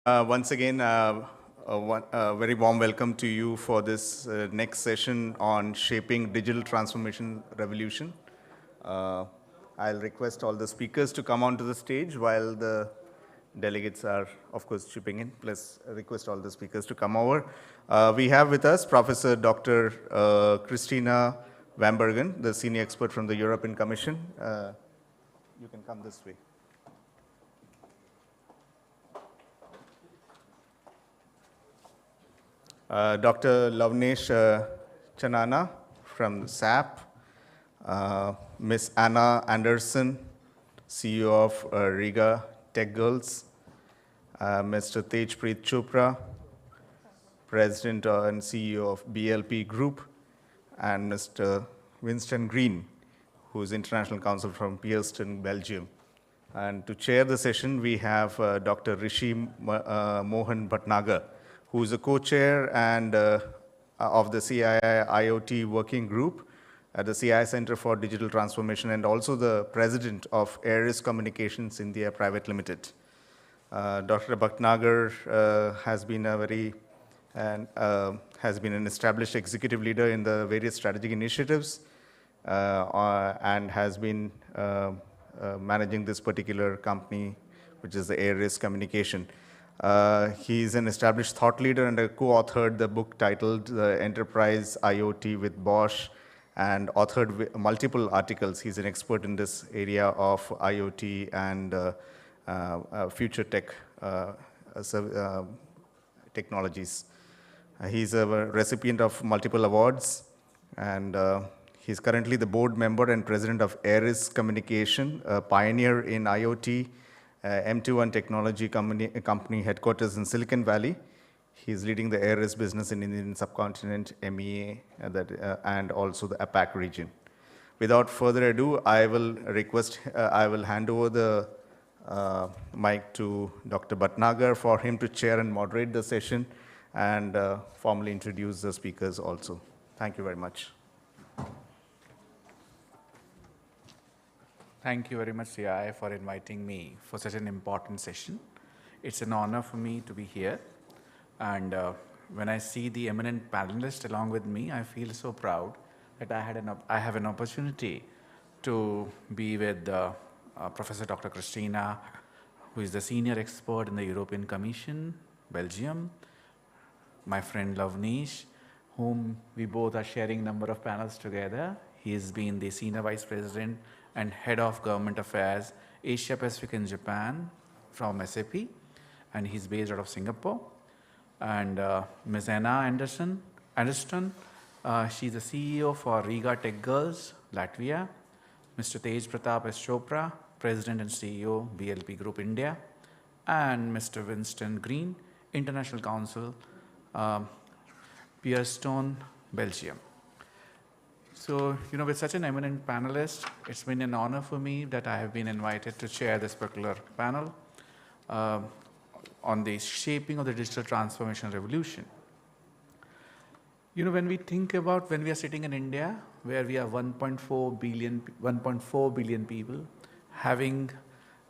Once again, a very warm welcome to you for this next session on shaping digital transformation revolution. I'll request all the speakers to come onto the stage while the delegates are, of course, chipping in. Plus, request all the speakers to come over. We have with us Professor Dr. Christina Wambergen, the senior expert from the European Commission. You can come this way. Dr. Lavnesh Chanana from SAP, Ms. Anna Anderson, CEO of Riga Tech Girls, Mr. Tejpreet Chopra, President and CEO of BLP Group, and Mr. Winston Green, who is International Counsel from Pearston, Belgium. And to chair the session, we have Dr. Rishi Mohan Bhatnagar, who is a co-chair and of the CII IoT Working Group at the CII Center for Digital Transformation, and also the president of Ares Communications India Private Limited. Dr. Bhatnagar has been an established executive leader in the various strategic initiatives and has been managing this particular company, which is the Ares Communication. He's an established thought leader and co-authored the book titled Enterprise IoT with Bosch, and authored multiple articles. He's an expert in this area of IoT and future tech technologies. He's a recipient of multiple awards, and he's currently the board member and president of Ares Communication, a pioneer in IoT, M21 technology company headquarters in Silicon Valley. He's leading the Ares business in Indian subcontinent, MEA, and also the APAC region. Without further ado, I will hand over the mic to Dr. Bhatnagar for him to chair and moderate the session and formally introduce the speakers also. Thank you very much. Thank you very much, CII, for inviting me for such an important session. It's an honor for me to be here. And when I see the eminent panelists along with me, I feel so proud that I have an opportunity to be with Professor Dr. Christina, who is the senior expert in the European Commission, Belgium, my friend Lavnesh, whom we both are sharing a number of panels together. He has been the senior vice president and head of government affairs, Asia Pacific and Japan from SAP, and he's based out of Singapore. And Ms. Anna Anderson, she's the CEO for Riga Tech Girls, Latvia. Mr. Tej Pratap S. Chopra, President and CEO, BLP Group India. And Mr. Winston Green, International Counsel, Pearston, Belgium. So, with such an eminent panelist, it's been an honor for me that I have been invited to chair this particular panel on the shaping of the digital transformation revolution. When we are sitting in India, where we are 1.4 billion people, having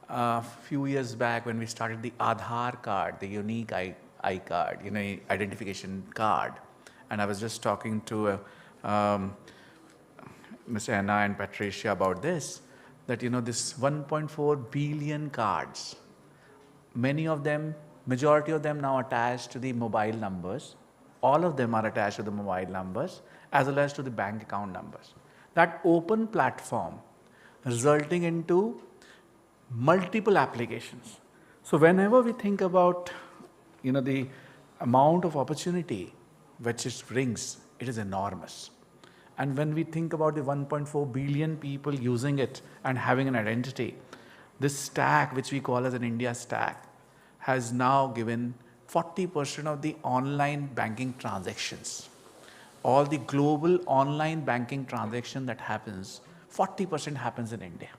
a few years back when we started the Aadhaar card, the unique I card, identification card. And I was just talking to Ms. Anna and Patricia about this, that this 1.4 billion cards, majority of them now attached to the mobile numbers. All of them are attached to the mobile numbers as well as to the bank account numbers. That open platform resulting into multiple applications. So whenever we think about the amount of opportunity which it brings, it is enormous. And when we think about the 1.4 billion people using it and having an identity, this stack, which we call as an India stack, has now given 40% of the online banking transactions. All the global online banking transaction that happens, 40% happens in India.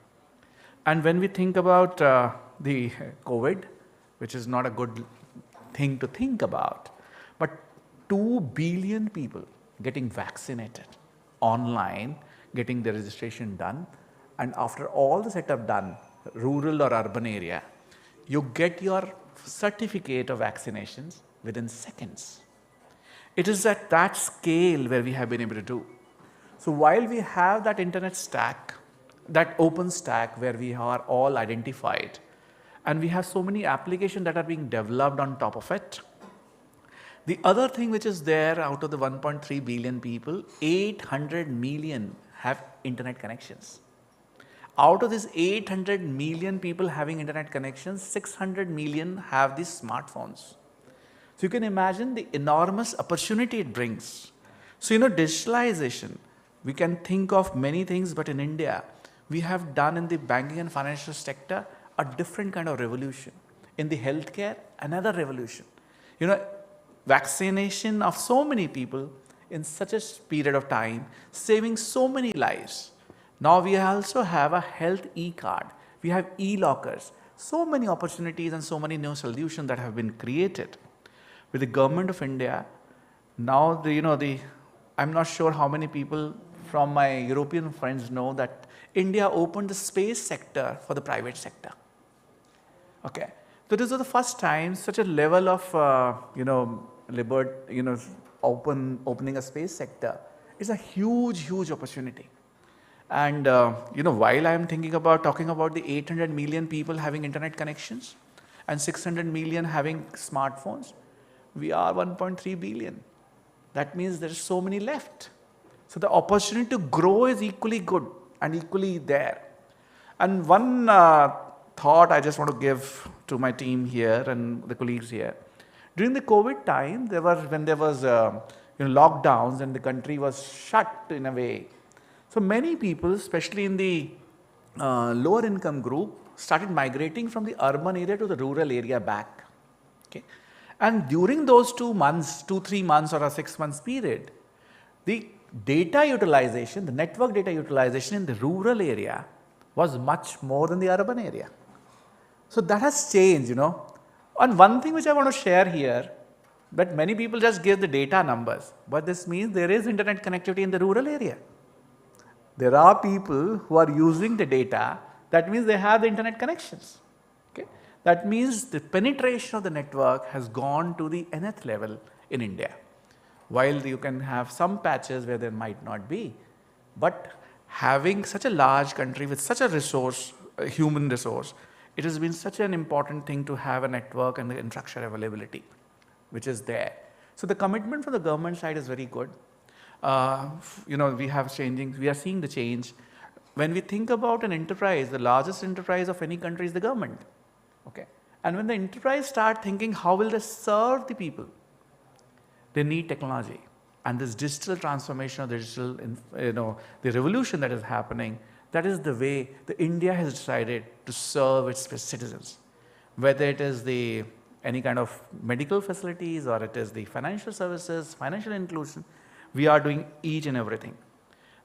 And when we think about the COVID, which is not a good thing to think about, but 2 billion people getting vaccinated online, getting the registration done, and after all the setup done, rural or urban area, you get your certificate of vaccinations within seconds. It is at that scale where we have been able to do. So while we have that internet stack, that open stack where we are all identified, and we have so many applications that are being developed on top of it, the other thing which is there, out of the 1.3 billion people, 800 million have internet connections. Out of these 800 million people having internet connections, 600 million have these smartphones. So you can imagine the enormous opportunity it brings. So digitalization, we can think of many things, but in India, we have done in the banking and financial sector a different kind of revolution. In the healthcare, another revolution. Vaccination of so many people in such a period of time, saving so many lives. Now we also have a health e-card. We have e-lockers. So many opportunities and so many new solutions that have been created. With the government of India, now I'm not sure how many people from my European friends know that India opened the space sector for the private sector. Okay, so this was the first time such a level of opening a space sector is a huge opportunity. And while I am talking about the 800 million people having internet connections and 600 million having smartphones, we are 1.3 billion. That means there are so many left. So the opportunity to grow is equally good and equally there. And one thought I just want to give to my team here and the colleagues here. During the COVID time, when there was lockdowns and the country was shut in a way, so many people, especially in the lower income group, started migrating from the urban area to the rural area back. Okay. And during those 2 months, 3 months or a 6 months period, the data utilization, the network data utilization in the rural area was much more than the urban area. So that has changed, And one thing which I want to share here, that many people just give the data numbers, but this means there is internet connectivity in the rural area. There are people who are using the data, that means they have the internet connections. Okay? That means the penetration of the network has gone to the nth level in India. While you can have some patches where there might not be, but having such a large country with such a resource, a human resource, it has been such an important thing to have a network and the infrastructure availability, which is there. So the commitment from the government side is very good. We are seeing the change. When we think about an enterprise, the largest enterprise of any country is the government. Okay. And when the enterprise start thinking, how will they serve the people? They need technology. And this digital transformation, the revolution that is happening, that is the way the India has decided to serve its citizens. Whether it is any kind of medical facilities or it is the financial services, financial inclusion, we are doing each and everything.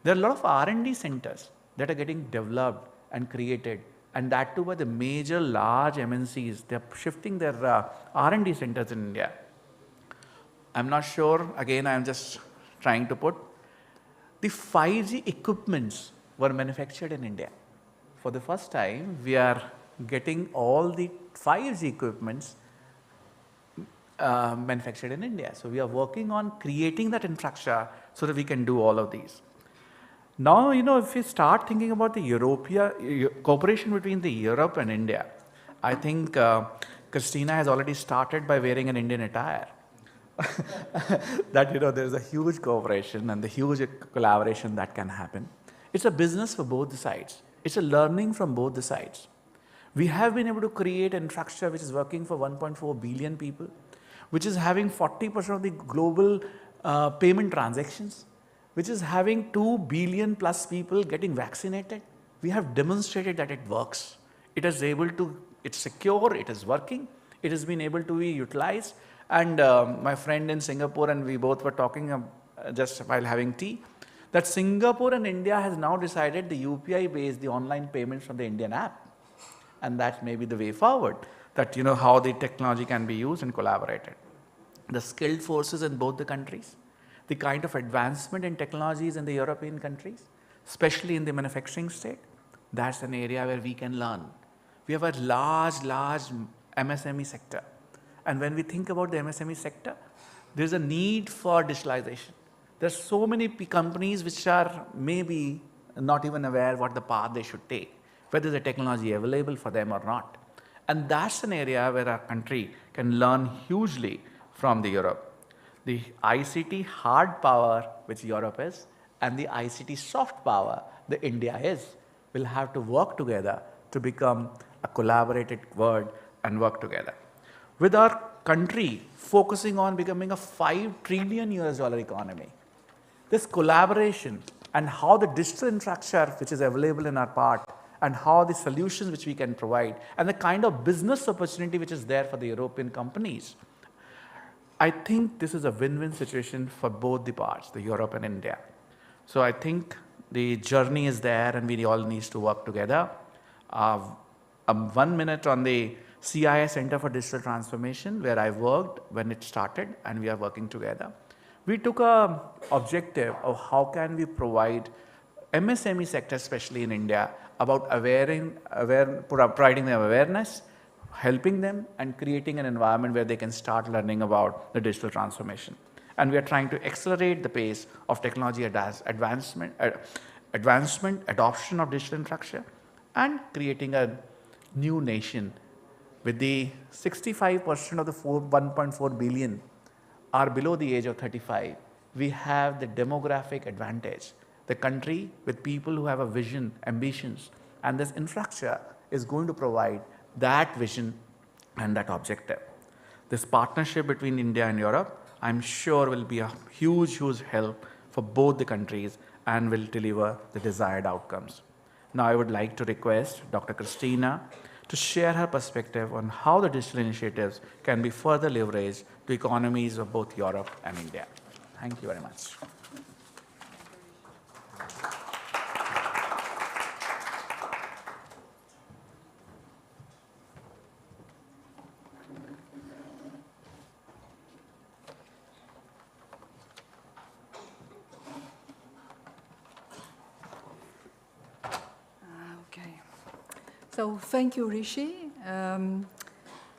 There are a lot of R&D centers that are getting developed and created, and that too by the major large MNCs. They are shifting their R&D centers in India. I'm not sure, again I am just trying to put, the 5G equipments were manufactured in India. For the first time, we are getting all the 5G equipments manufactured in India. So we are working on creating that infrastructure so that we can do all of these. Now, if we start thinking about the cooperation between the Europe and India, I think Christina has already started by wearing an Indian attire. That there is a huge cooperation and the huge collaboration that can happen. It's a business for both the sides. It's a learning from both the sides. We have been able to create an infrastructure which is working for 1.4 billion people, which is having 40% of the global payment transactions, which is having 2 billion plus people getting vaccinated. We have demonstrated that it works. It's secure, it is working, it has been able to be utilized. And my friend in Singapore and we both were talking just while having tea, that Singapore and India has now decided the UPI based the online payments from the Indian app. And that may be the way forward, that how the technology can be used and collaborated. The skilled forces in both the countries, the kind of advancement in technologies in the European countries, especially in the manufacturing state, that's an area where we can learn. We have a large MSME sector. And when we think about the MSME sector, there's a need for digitalization. There's so many companies which are maybe not even aware what the path they should take, whether the technology available for them or not. And that's an area where our country can learn hugely from the Europe. The ICT hard power, which Europe is, and the ICT soft power, the India is, will have to work together to become a collaborated world and work together. With our country focusing on becoming a $5 trillion economy, this collaboration and how the digital infrastructure which is available in our part and how the solutions which we can provide and the kind of business opportunity which is there for the European companies, I think this is a win-win situation for both the parts, the Europe and India. So I think the journey is there and we all need to work together. 1 minute on the CIS Center for Digital Transformation, where I worked when it started, and we are working together. We took a objective of how can we provide MSME sector, especially in India, about providing them awareness, helping them, and creating an environment where they can start learning about the digital transformation. And we are trying to accelerate the pace of technology advancement, adoption of digital infrastructure, and creating a new nation with the 65% of the 1.4 billion are below the age of 35. We have the demographic advantage. The country with people who have a vision, ambitions, and this infrastructure is going to provide that vision and that objective. This partnership between India and Europe, I'm sure will be a huge, huge help for both the countries and will deliver the desired outcomes. Now I would like to request Dr. Christina to share her perspective on how the digital initiatives can be further leveraged to economies of both Europe and India. Thank you very much. So thank you, Rishi.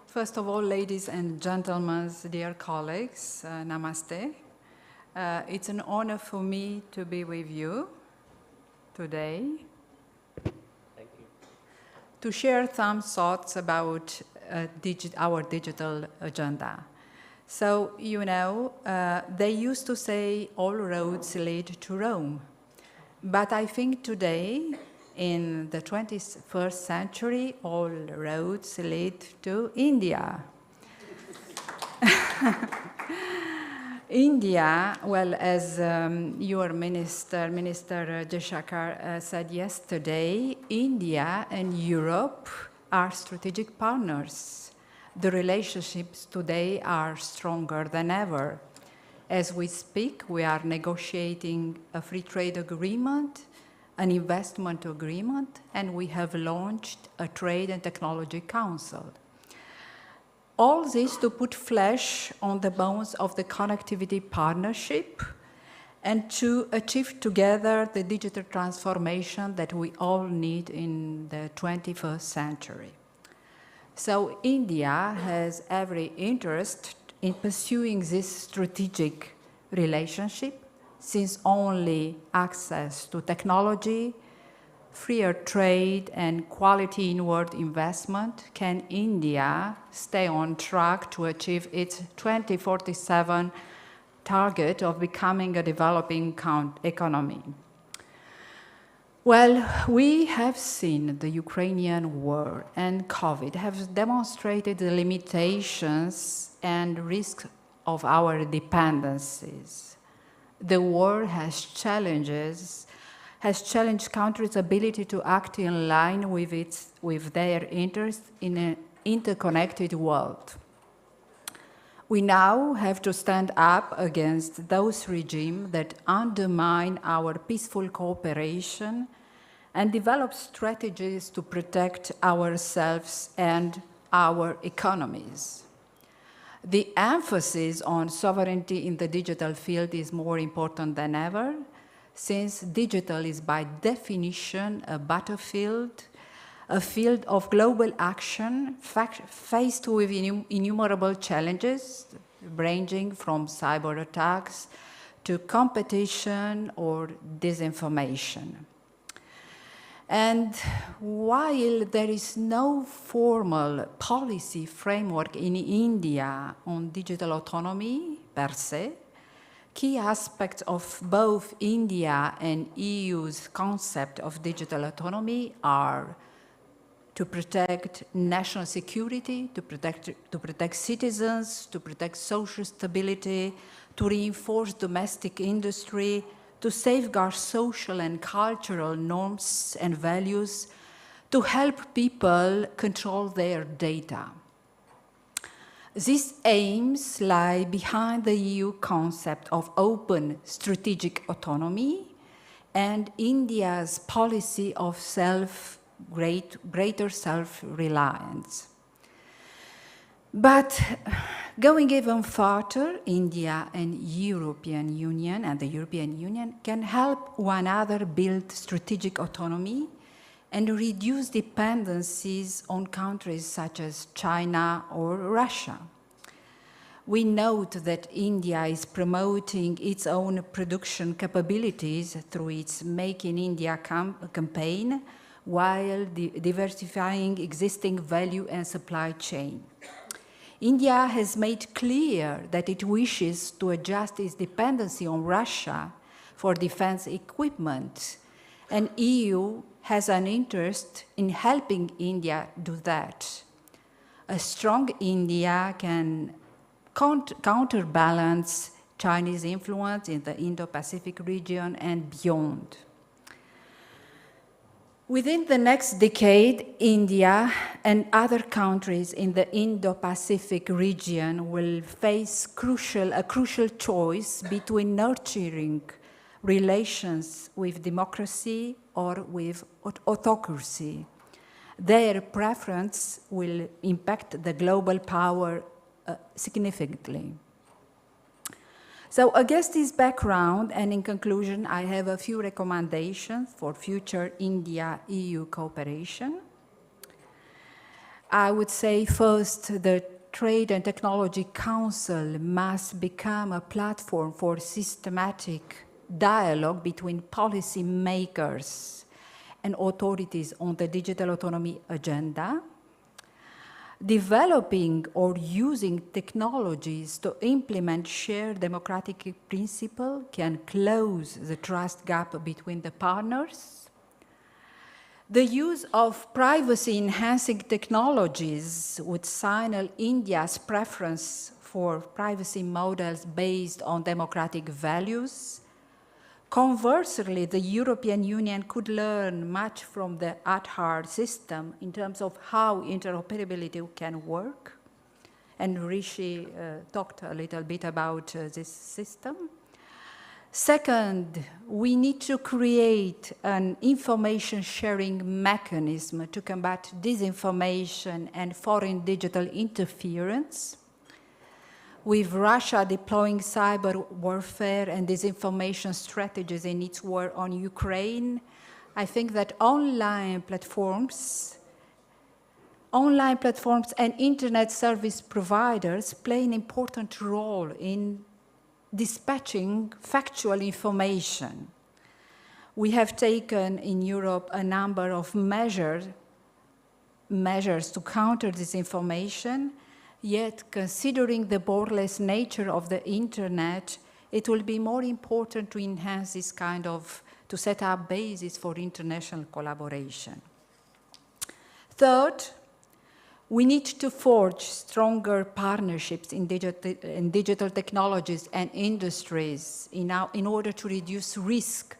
First of all, ladies and gentlemen, dear colleagues, namaste. It's an honor for me to be with you today. Thank you. To share some thoughts about our digital agenda. So, you know, they used to say all roads lead to Rome. But I think today, in the 21st century, all roads lead to India. India, well, as your Minister Jaishankar said yesterday, India and Europe are strategic partners. The relationships today are stronger than ever. As we speak, we are negotiating a free trade agreement, an investment agreement, and we have launched a Trade and Technology Council. All this to put flesh on the bones of the connectivity partnership and to achieve together the digital transformation that we all need in the 21st century. So India has every interest in pursuing this strategic relationship, since only access to technology, freer trade, and quality inward investment can India stay on track to achieve its 2047 target of becoming a developing economy. Well, we have seen the Ukrainian war and COVID have demonstrated the limitations and risks of our dependencies. The war has challenged countries' ability to act in line with their interests in an interconnected world. We now have to stand up against those regimes that undermine our peaceful cooperation and develop strategies to protect ourselves and our economies. The emphasis on sovereignty in the digital field is more important than ever, since digital is by definition a battlefield a field of global action faced with innumerable challenges, ranging from cyber attacks to competition or disinformation. And while there is no formal policy framework in India on digital autonomy per se, key aspects of both India and EU's concept of digital autonomy are to protect national security, to protect citizens, to protect social stability, to reinforce domestic industry, to safeguard social and cultural norms and values, to help people control their data. These aims lie behind the EU concept of open strategic autonomy and India's policy of greater self-reliance. But going even further, India and the European Union can help one another build strategic autonomy and reduce dependencies on countries such as China or Russia. We note that India is promoting its own production capabilities through its Make in India campaign, while diversifying existing value and supply chain. India has made clear that it wishes to adjust its dependency on Russia for defense equipment, and EU has an interest in helping India do that. A strong India can counterbalance Chinese influence in the Indo-Pacific region and beyond. Within the next decade, India and other countries in the Indo-Pacific region will face a crucial choice between nurturing relations with democracy or with autocracy. Their preference will impact the global power significantly. So against this background, and in conclusion, I have a few recommendations for future India-EU cooperation. I would say first, the Trade and Technology Council must become a platform for systematic dialogue between policy makers and authorities on the digital autonomy agenda. Developing or using technologies to implement shared democratic principles can close the trust gap between the partners. The use of privacy-enhancing technologies would signal India's preference for privacy models based on democratic values. Conversely, the European Union could learn much from the ITES system in terms of how interoperability can work. And Rishi talked a little bit about this system. Second, we need to create an information sharing mechanism to combat disinformation and foreign digital interference. With Russia deploying cyber warfare and disinformation strategies in its war on Ukraine, I think that online platforms and internet service providers play an important role in dispatching factual information. We have taken in Europe a number of measures to counter disinformation. Yet, considering the borderless nature of the internet, it will be more important to enhance this to set up basis for international collaboration. Third, we need to forge stronger partnerships in digital technologies and industries in order to reduce risk,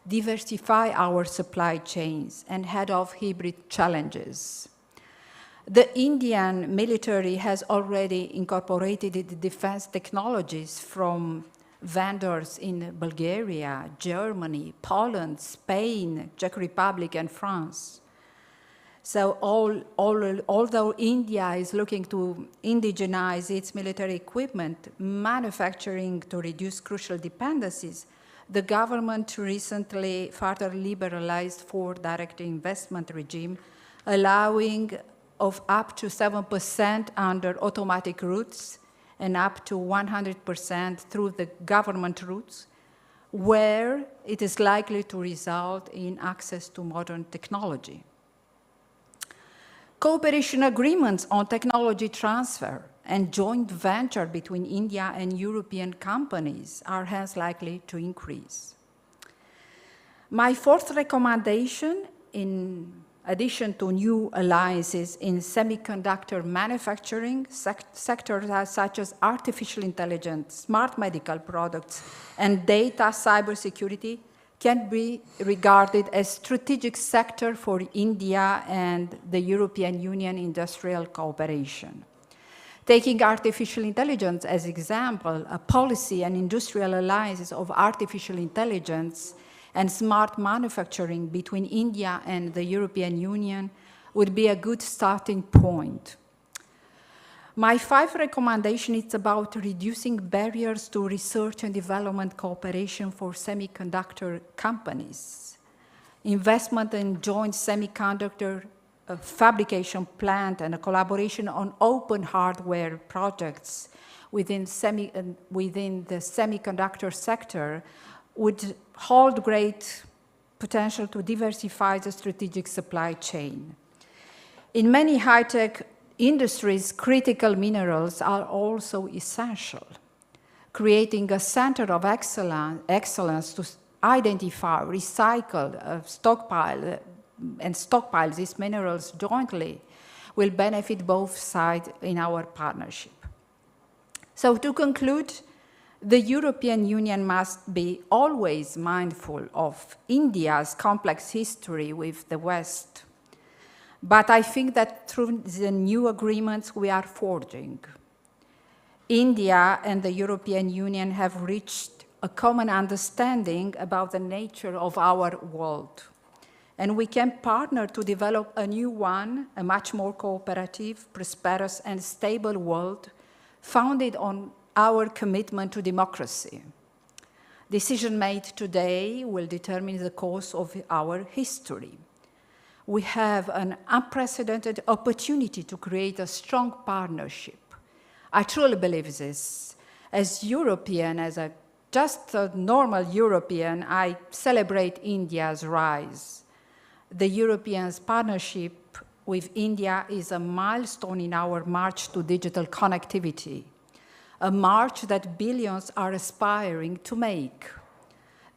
diversify our supply chains, and head off hybrid challenges. The Indian military has already incorporated the defense technologies from vendors in Bulgaria, Germany, Poland, Spain, Czech Republic, and France. So although India is looking to indigenize its military equipment, manufacturing to reduce crucial dependencies, the government recently further liberalized for direct investment regime, allowing of up to 7% under automatic routes and up to 100% through the government routes, where it is likely to result in access to modern technology. Cooperation agreements on technology transfer and joint venture between India and European companies are hence likely to increase. My fourth recommendation, in addition to new alliances in semiconductor manufacturing, sectors such as artificial intelligence, smart medical products, and data cybersecurity can be regarded as strategic sector for India and the European Union industrial cooperation. Taking artificial intelligence as example, a policy and industrial alliances of artificial intelligence and smart manufacturing between India and the European Union would be a good starting point. My fifth recommendation is about reducing barriers to research and development cooperation for semiconductor companies. Investment in joint semiconductor fabrication plant and a collaboration on open hardware projects within the semiconductor sector would hold great potential to diversify the strategic supply chain. In many high-tech industries, critical minerals are also essential. Creating a center of excellence to identify, recycle, stockpile these minerals jointly will benefit both sides in our partnership. So to conclude, the European Union must be always mindful of India's complex history with the West. But I think that through the new agreements we are forging, India and the European Union have reached a common understanding about the nature of our world. And we can partner to develop a new one, a much more cooperative, prosperous, and stable world founded on our commitment to democracy. Decision made today will determine the course of our history. We have an unprecedented opportunity to create a strong partnership. I truly believe this. As European, just a normal European, I celebrate India's rise. The Europeans' partnership with India is a milestone in our march to digital connectivity, a march that billions are aspiring to make.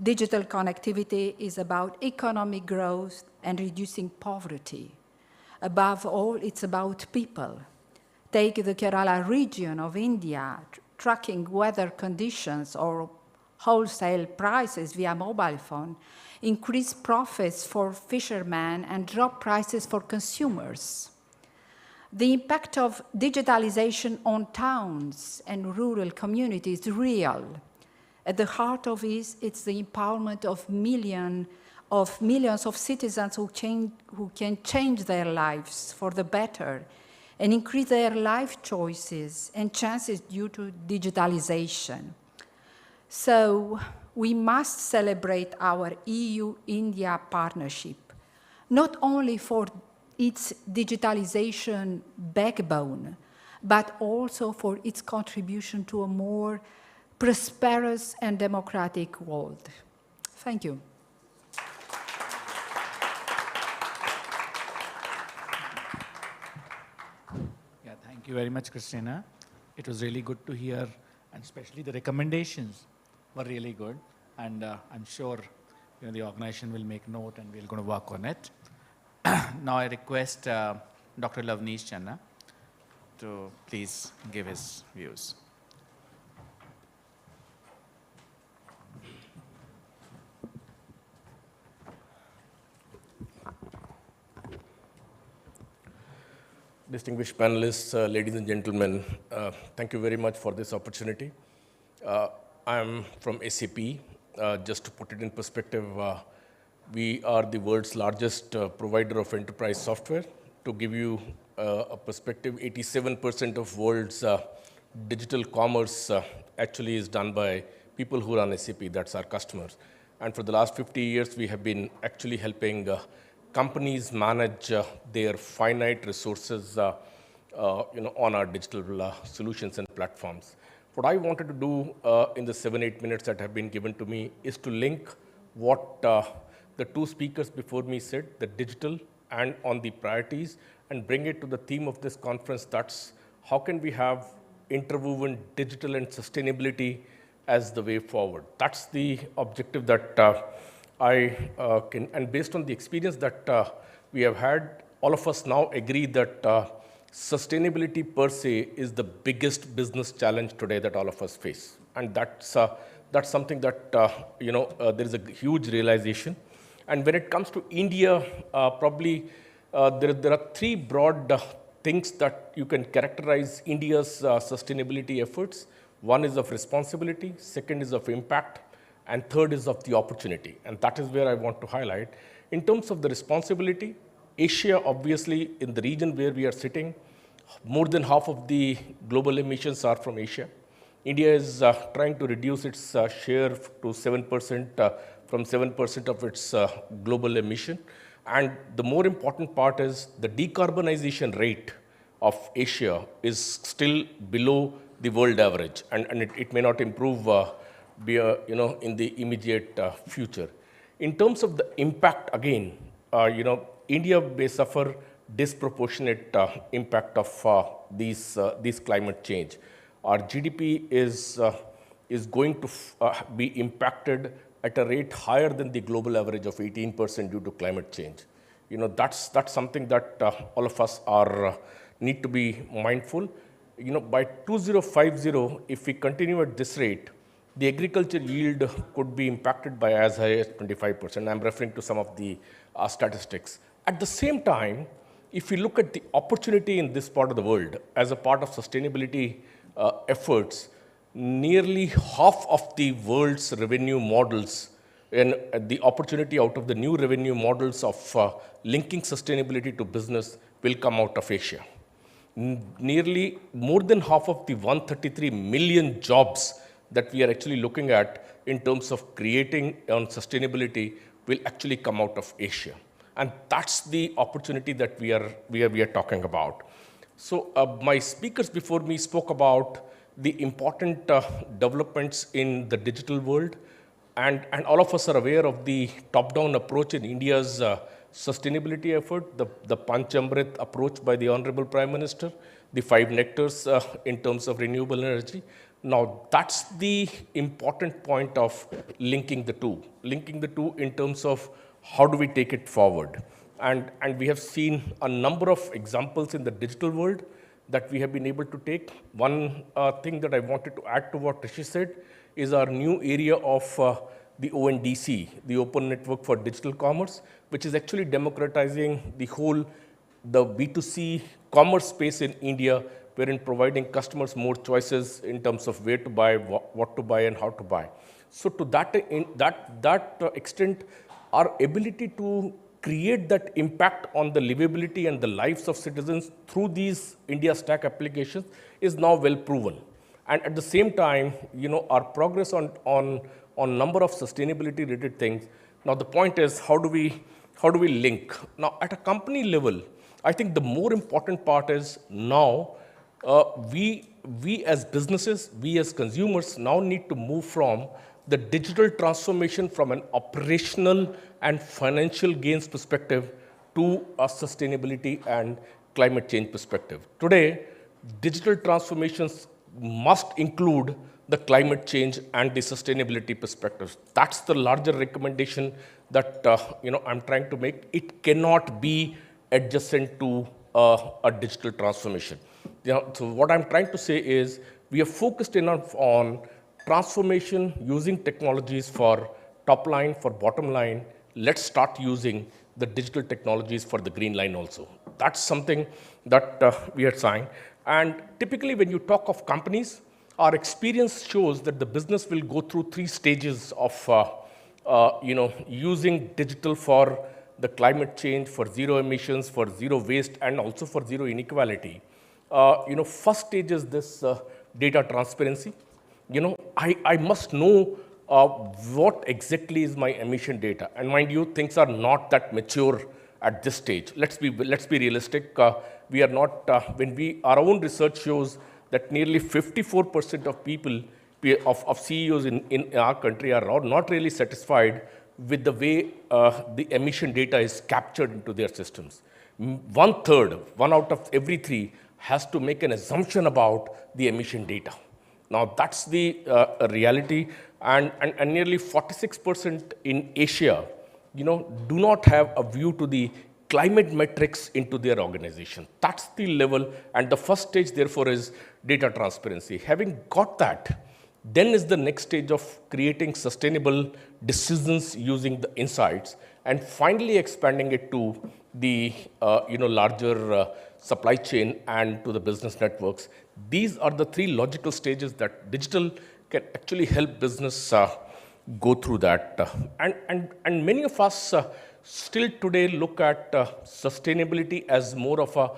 Digital connectivity is about economic growth and reducing poverty. Above all, it's about people. Take the Kerala region of India, tracking weather conditions or wholesale prices via mobile phone, increase profits for fishermen and drop prices for consumers. The impact of digitalization on towns and rural communities is real. At the heart of it, it's the empowerment of millions of citizens who can change their lives for the better and increase their life choices and chances due to digitalization. So we must celebrate our EU-India partnership, not only for its digitalization backbone, but also for its contribution to a more prosperous and democratic world. Thank you. Yeah, thank you very much, Christina. It was really good to hear, and especially the recommendations were really good. And I'm sure the organization will make note and we're going to work on it. Now I request Dr. Lavneesh Channa to please give his views. Distinguished panelists, ladies and gentlemen, thank you very much for this opportunity. I'm from SAP. Just to put it in perspective, we are the world's largest provider of enterprise software. To give you a perspective, 87% of world's digital commerce actually is done by people who run SAP, that's our customers. And for the last 50 years, we have been actually helping companies manage their finite resources on our digital solutions and platforms. What I wanted to do in the 7-8 minutes that have been given to me is to link what the two speakers before me said, the digital and on the priorities, and bring it to the theme of this conference, that's how can we have interwoven digital and sustainability as the way forward. That's the objective that I can, and based on the experience that we have had, all of us now agree that sustainability per se is the biggest business challenge today that all of us face. And that's something that, there is a huge realization. And when it comes to India, probably there are three broad things that you can characterize India's sustainability efforts. One is of responsibility, second is of impact, and third is of the opportunity. And that is where I want to highlight. In terms of the responsibility, Asia, obviously, in the region where we are sitting, more than half of the global emissions are from Asia. India is trying to reduce its share to 7%, from 7% of its global emission. And the more important part is the decarbonization rate of Asia is still below the world average, and it may not improve in the immediate future. In terms of the impact, again, India may suffer disproportionate impact of these climate change. Our GDP is going to be impacted at a rate higher than the global average of 18% due to climate change. That's something that all of us need to be mindful. By 2050, if we continue at this rate, the agriculture yield could be impacted by as high as 25%. I'm referring to some of the statistics. At the same time, if we look at the opportunity in this part of the world as a part of sustainability efforts, nearly half of the world's revenue models and the opportunity out of the new revenue models of linking sustainability to business will come out of Asia. Nearly more than half of the 133 million jobs that we are actually looking at in terms of creating on sustainability will actually come out of Asia. And that's the opportunity that we are talking about. So my speakers before me spoke about the important developments in the digital world, and all of us are aware of the top-down approach in India's sustainability effort, the Panchamrit approach by the Honorable Prime Minister, the 5 nectars in terms of renewable energy. Now, that's the important point of linking the two in terms of how do we take it forward. And we have seen a number of examples in the digital world that we have been able to take. One thing that I wanted to add to what Rishi said is our new area of the ONDC, the Open Network for Digital Commerce, which is actually democratizing the B2C commerce space in India, wherein providing customers more choices in terms of where to buy, what to buy, and how to buy. So to that extent, our ability to create that impact on the livability and the lives of citizens through these India Stack applications is now well proven. And at the same time, our progress on number of sustainability related things. Now the point is, how do we link? Now at a company level, I think the more important part is now we as businesses, we as consumers now need to move from the digital transformation from an operational and financial gains perspective to a sustainability and climate change perspective. Today, digital transformations must include the climate change and the sustainability perspectives. That's the larger recommendation that I'm trying to make. It cannot be adjacent to a digital transformation. So what I'm trying to say is we are focused enough on transformation using technologies for top line, for bottom line. Let's start using the digital technologies for the green line also. That's something that we are saying. And typically when you talk of companies, our experience shows that the business will go through 3 stages of using digital for the climate change, for zero emissions, for zero waste, and also for zero inequality. First stage is this data transparency. I must know what exactly is my emission data. And mind you, things are not that mature at this stage. Let's be realistic. We are not, our own research shows that nearly 54% of people, of CEOs in our country are not really satisfied with the way the emission data is captured into their systems. 1/3, 1 out of every 3, has to make an assumption about the emission data. Now that's the reality, and nearly 46% in Asia, do not have a view to the climate metrics into their organization. That's the level, and the first stage, therefore, is data transparency. Having got that, then is the next stage of creating sustainable decisions using the insights, and finally expanding it to the larger supply chain and to the business networks. These are the 3 logical stages that digital can actually help business go through that. And many of us still today look at sustainability as more of a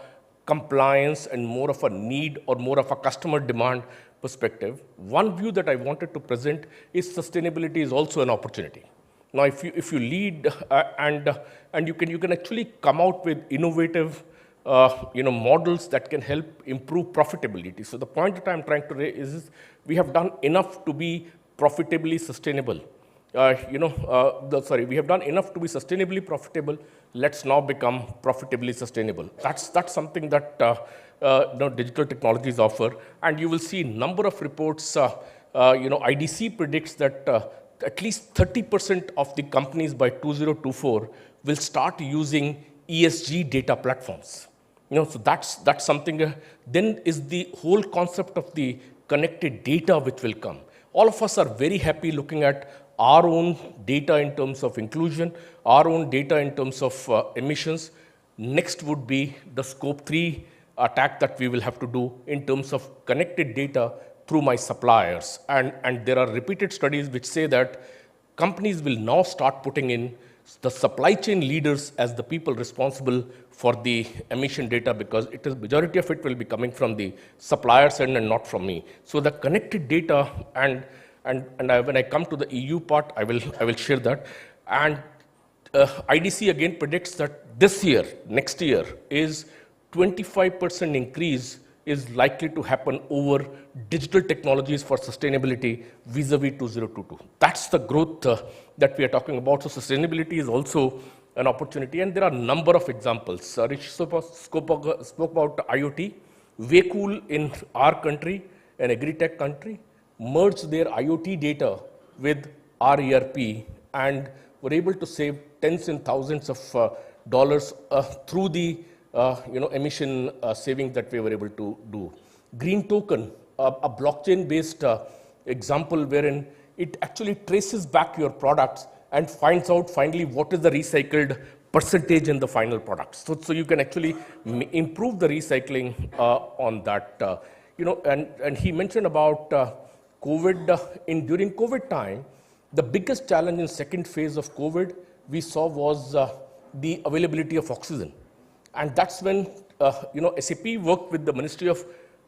compliance and more of a need or more of a customer demand perspective. One view that I wanted to present is sustainability is also an opportunity. Now, if you lead and you can actually come out with innovative models that can help improve profitability. So the point that I'm trying to raise is we have done enough to be profitably sustainable. We have done enough to be sustainably profitable. Let's now become profitably sustainable. That's something that digital technologies offer, and you will see number of reports. IDC predicts that at least 30% of the companies by 2024 will start using ESG data platforms. So that's something. Then is the whole concept of the connected data which will come. All of us are very happy looking at our own data in terms of inclusion, our own data in terms of emissions. Next would be the scope 3 attack that we will have to do in terms of connected data through my suppliers. And there are repeated studies which say that companies will now start putting in the supply chain leaders as the people responsible for the emission data, because majority of it will be coming from the suppliers end and not from me. So the connected data, and when I come to the EU part, I will share that. And IDC again predicts that this year, next year, is 25% increase is likely to happen over digital technologies for sustainability vis-a-vis 2022. That's the growth that we are talking about. So sustainability is also an opportunity, and there are a number of examples. Rich spoke about IoT. Waycool in our country, an agri-tech country, merged their IoT data with our ERP and were able to save tens and thousands of dollars through the emission savings that we were able to do. Green Token, a blockchain-based example wherein it actually traces back your products and finds out finally what is the recycled percentage in the final product. So you can actually improve the recycling on that. And he mentioned about COVID. During COVID time, the biggest challenge in second phase of COVID we saw was the availability of oxygen. And that's when SAP worked with the Ministry of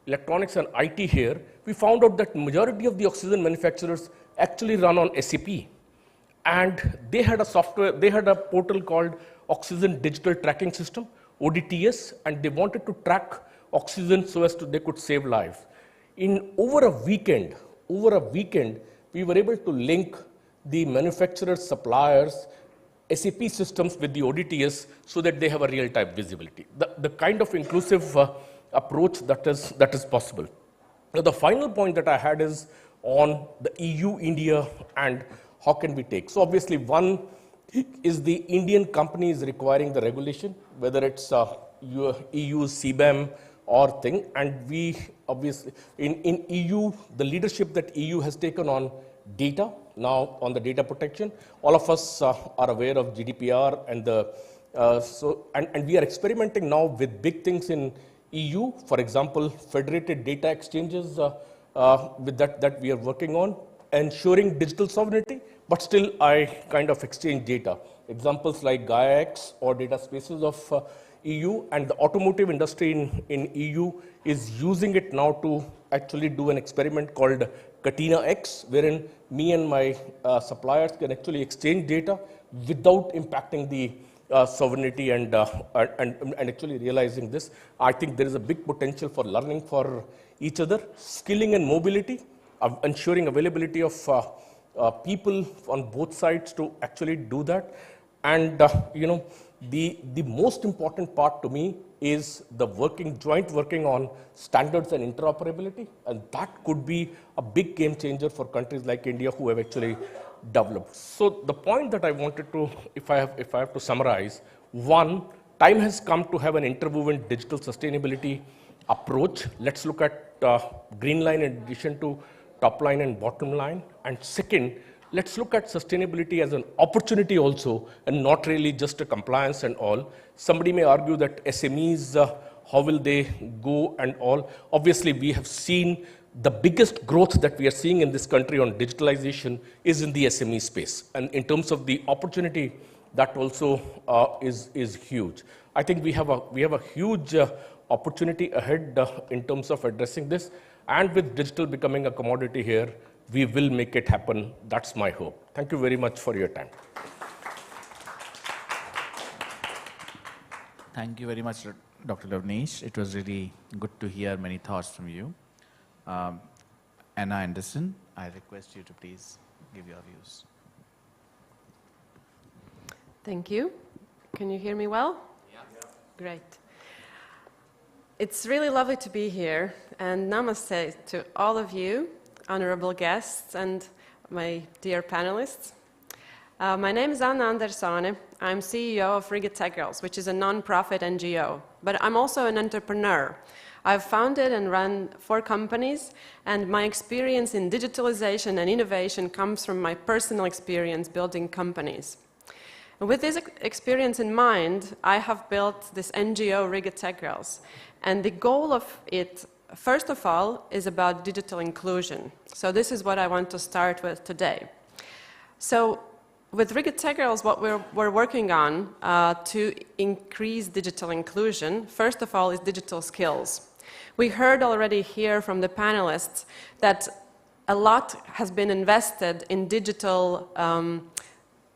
Electronics and IT here. We found out that majority of the oxygen manufacturers actually run on SAP. And they had a portal called Oxygen Digital Tracking System, ODTS, and they wanted to track oxygen so as they could save lives. In over a weekend, we were able to link the manufacturers, suppliers, SAP systems with the ODTS so that they have a real-time visibility. The kind of inclusive approach that is possible. Now, the final point that I had is on the EU, India, and how can we take. So obviously, one is the Indian companies requiring the regulation, whether it's EU, CBAM, or thing. And we obviously, in EU, the leadership that EU has taken on data, now on the data protection, all of us are aware of GDPR and and we are experimenting now with big things in EU. For example, federated data exchanges with that we are working on, ensuring digital sovereignty, but still I kind of exchange data. Examples like GaiaX or data spaces of EU, and the automotive industry in EU is using it now to actually do an experiment called Katina X, wherein me and my suppliers can actually exchange data without impacting the sovereignty and actually realizing this. I think there is a big potential for learning for each other, skilling and mobility, ensuring availability of people on both sides to actually do that. And the most important part to me is the joint working on standards and interoperability, and that could be a big game changer for countries like India who have actually developed. So the point that I wanted to, if I have to summarize, one, time has come to have an interwoven digital sustainability approach. Let's look at green line in addition to top line and bottom line. And second, let's look at sustainability as an opportunity also, and not really just a compliance and all. Somebody may argue that SMEs, how will they go and all? Obviously, we have seen the biggest growth that we are seeing in this country on digitalization is in the SME space. And in terms of the opportunity, that also is huge. I think we have a huge opportunity ahead in terms of addressing this. And with digital becoming a commodity here, we will make it happen. That's my hope. Thank you very much for your time. Thank you very much, Dr. Lavnesh. It was really good to hear many thoughts from you. Anna Anderson, I request you to please give your views. Thank you. Can you hear me well? Yeah. Great. It's really lovely to be here, and namaste to all of you, honorable guests, and my dear panelists. My name is Anna Andersson. I'm CEO of Riga Tech Girls, which is a non-profit NGO, but I'm also an entrepreneur. I've founded and run 4 companies, and my experience in digitalization and innovation comes from my personal experience building companies. And with this experience in mind, I have built this NGO, Riga Tech Girls, and the goal of it, first of all, is about digital inclusion. So this is what I want to start with today. So with Riga Tech Girls, what we're working on to increase digital inclusion, first of all, is digital skills. We heard already here from the panelists that a lot has been invested in digital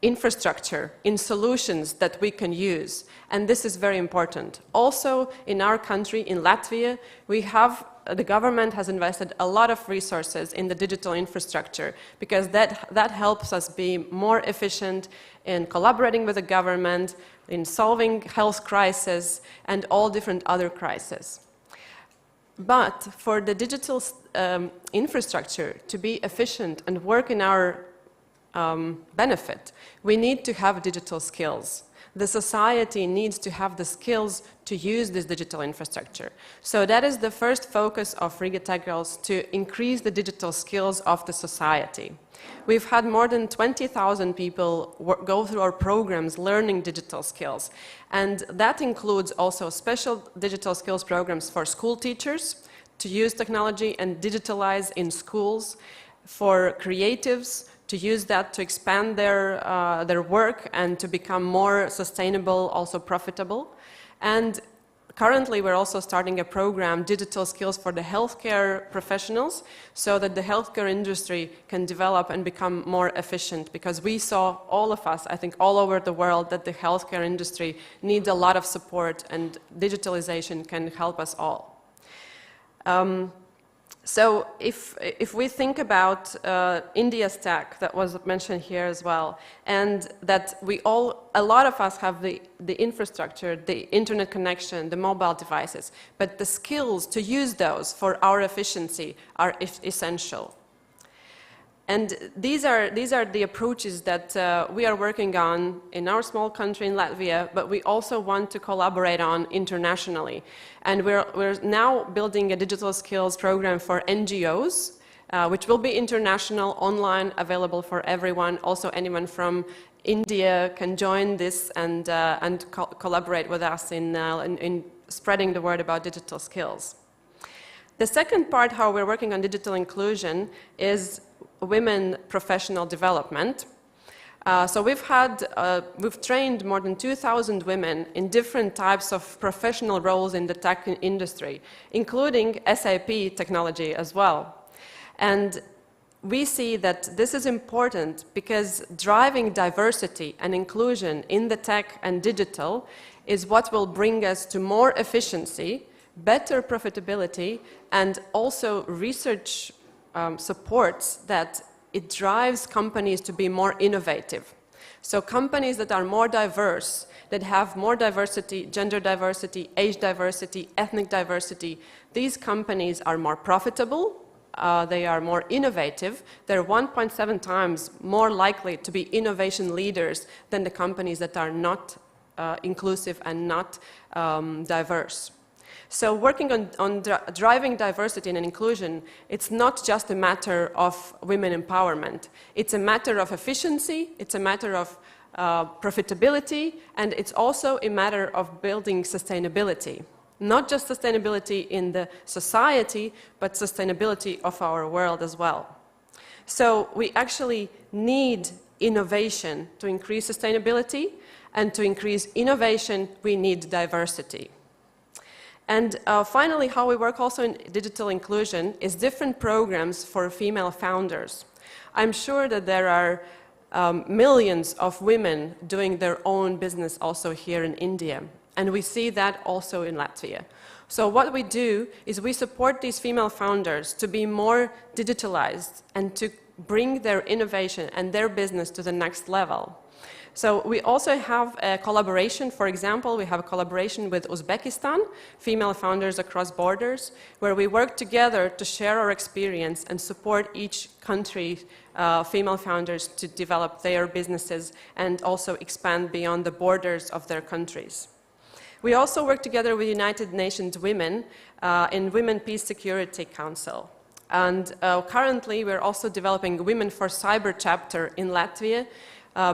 infrastructure, in solutions that we can use, and this is very important. Also, in our country, in Latvia, the government has invested a lot of resources in the digital infrastructure because that helps us be more efficient in collaborating with the government, in solving health crises, and all different other crises. But for the digital infrastructure to be efficient and work in our benefit, we need to have digital skills. The society needs to have the skills to use this digital infrastructure. So that is the first focus of Riga Tech Girls, to increase the digital skills of the society. We've had more than 20,000 people go through our programs learning digital skills. And that includes also special digital skills programs for school teachers to use technology and digitalize in schools, for creatives to use that to expand their work and to become more sustainable, also profitable. And currently, we're also starting a program, Digital Skills for the Healthcare Professionals, so that the healthcare industry can develop and become more efficient, because we saw, all of us, I think all over the world, that the healthcare industry needs a lot of support, and digitalization can help us all. So if we think about India's tech that was mentioned here as well, and that a lot of us have the infrastructure, the internet connection, the mobile devices, but the skills to use those for our efficiency are essential. And these are the approaches that we are working on in our small country in Latvia, but we also want to collaborate on internationally. And we're now building a digital skills program for NGOs, which will be international, online, available for everyone. Also, anyone from India can join this and collaborate with us in spreading the word about digital skills. The second part, how we're working on digital inclusion, is women professional development. So we've trained more than 2,000 women in different types of professional roles in the tech industry, including SAP technology as well. And we see that this is important because driving diversity and inclusion in the tech and digital is what will bring us to more efficiency, better profitability, and also research supports that it drives companies to be more innovative. So companies that are more diverse, that have more diversity, gender diversity, age diversity, ethnic diversity, these companies are more profitable, they are more innovative, they're 1.7 times more likely to be innovation leaders than the companies that are not inclusive and not diverse. So working on driving diversity and inclusion, it's not just a matter of women empowerment. It's a matter of efficiency, it's a matter of profitability, and it's also a matter of building sustainability. Not just sustainability in the society, but sustainability of our world as well. So we actually need innovation to increase sustainability, and to increase innovation, we need diversity. And finally, how we work also in digital inclusion is different programs for female founders. I'm sure that there are millions of women doing their own business also here in India, and we see that also in Latvia. So what we do is we support these female founders to be more digitalized and to bring their innovation and their business to the next level. So we also have a collaboration. For example, we have a collaboration with Uzbekistan, female founders across borders, where we work together to share our experience and support each country female founders to develop their businesses and also expand beyond the borders of their countries. We also work together with United Nations Women in Women Peace Security Council. And currently, we're also developing Women for Cyber chapter in Latvia,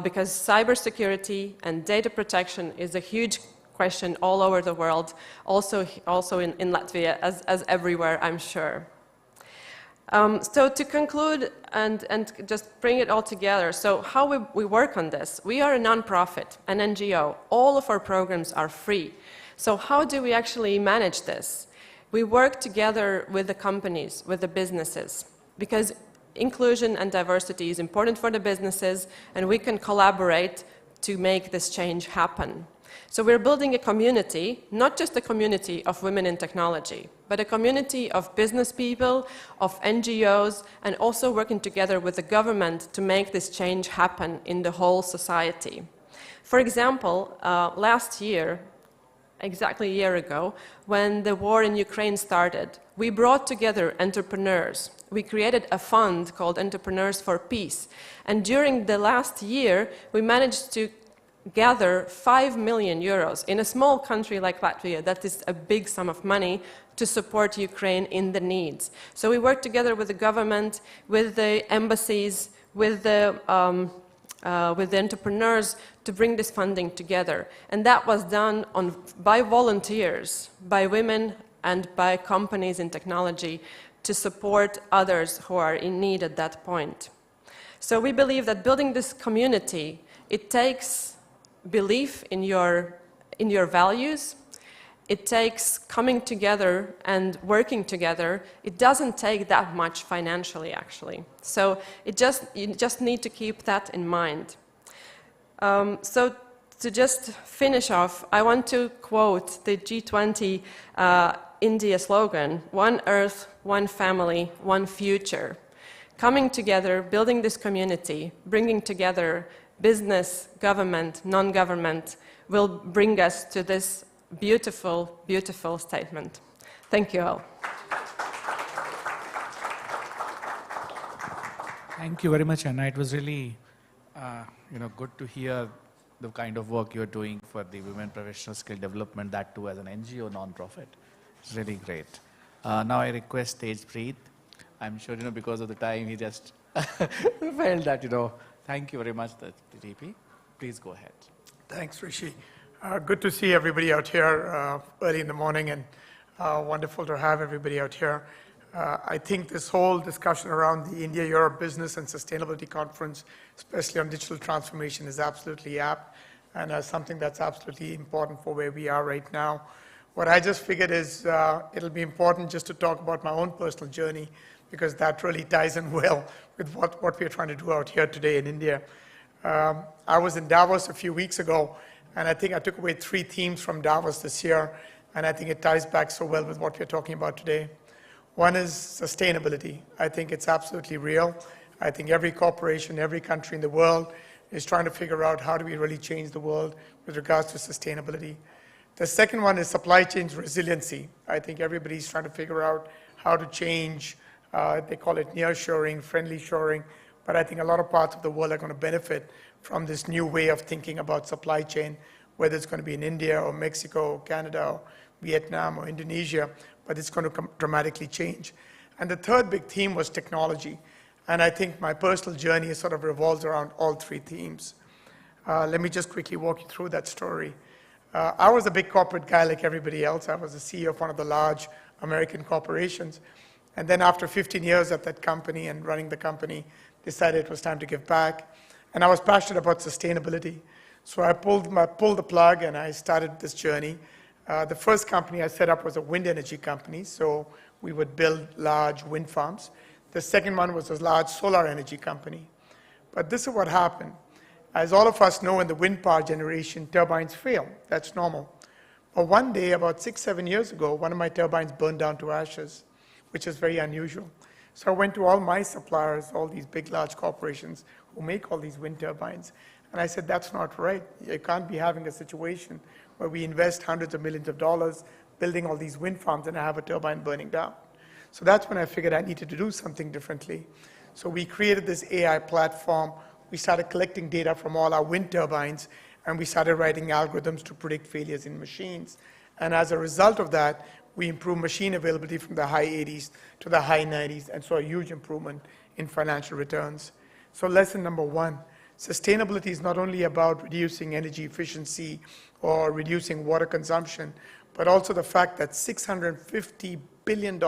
because cybersecurity and data protection is a huge question all over the world, also in Latvia, as everywhere, I'm sure. So to conclude and just bring it all together, so how we work on this? We are a nonprofit, an NGO. All of our programs are free. So how do we actually manage this? We work together with the companies, with the businesses, because inclusion and diversity is important for the businesses, and we can collaborate to make this change happen. So we're building a community, not just a community of women in technology, but a community of business people, of NGOs, and also working together with the government to make this change happen in the whole society. For example, last year, exactly a year ago, when the war in Ukraine started, we brought together entrepreneurs. We created a fund called Entrepreneurs for Peace. And during the last year, we managed to gather 5 million euros in a small country like Latvia. That is a big sum of money to support Ukraine in the needs. So we worked together with the government, with the embassies, with the entrepreneurs to bring this funding together. And that was done by volunteers, by women and by companies in technology to support others who are in need at that point. So we believe that building this community, it takes belief in your values, it takes coming together and working together. It doesn't take that much financially, actually. So you just need to keep that in mind. So to just finish off, I want to quote the G20 India slogan, "One Earth, one family, one future." Coming together, building this community, bringing together business, government, non-government, will bring us to this beautiful, beautiful statement. Thank you all. Thank you very much, Anna. It was really good to hear the kind of work you're doing for the women professional skill development, that too as an NGO non-profit. It's really great. Now I request Tejpreet. I'm sure, because of the time, he just felt that, thank you very much, TP. Please go ahead. Thanks, Rishi. Good to see everybody out here early in the morning, and wonderful to have everybody out here. I think this whole discussion around the India-Europe Business and Sustainability Conference, especially on digital transformation, is absolutely apt and something that's absolutely important for where we are right now. What I just figured is it'll be important just to talk about my own personal journey, because that really ties in well with what we're trying to do out here today in India. I was in Davos a few weeks ago, and I think I took away 3 themes from Davos this year, and I think it ties back so well with what we're talking about today. One is sustainability. I think it's absolutely real. I think every corporation, every country in the world is trying to figure out how do we really change the world with regards to sustainability. The second one is supply chain resiliency. I think everybody's trying to figure out how to change, they call it nearshoring, friendly shoring, but I think a lot of parts of the world are going to benefit from this new way of thinking about supply chain, whether it's going to be in India or Mexico or Canada or Vietnam or Indonesia, but it's going to dramatically change. And the third big theme was technology. And I think my personal journey sort of revolves around all 3 themes. Let me just quickly walk you through that story. I was a big corporate guy like everybody else. I was the CEO of one of the large American corporations. And then after 15 years at that company and running the company, decided it was time to give back. And I was passionate about sustainability. So I pulled the plug and I started this journey. The first company I set up was a wind energy company. So we would build large wind farms. The second one was a large solar energy company. But this is what happened. As all of us know, in the wind power generation, turbines fail. That's normal. But one day, about 6-7 years ago, one of my turbines burned down to ashes, which is very unusual. So I went to all my suppliers, all these big, large corporations who make all these wind turbines, and I said, that's not right. You can't be having a situation where we invest hundreds of millions of dollars building all these wind farms and I have a turbine burning down. So that's when I figured I needed to do something differently. So we created this AI platform. We started collecting data from all our wind turbines, and we started writing algorithms to predict failures in machines. And as a result of that, we improved machine availability from the high 80s to the high 90s, and saw a huge improvement in financial returns. So lesson number 1, sustainability is not only about reducing energy efficiency or reducing water consumption, but also the fact that $650 billion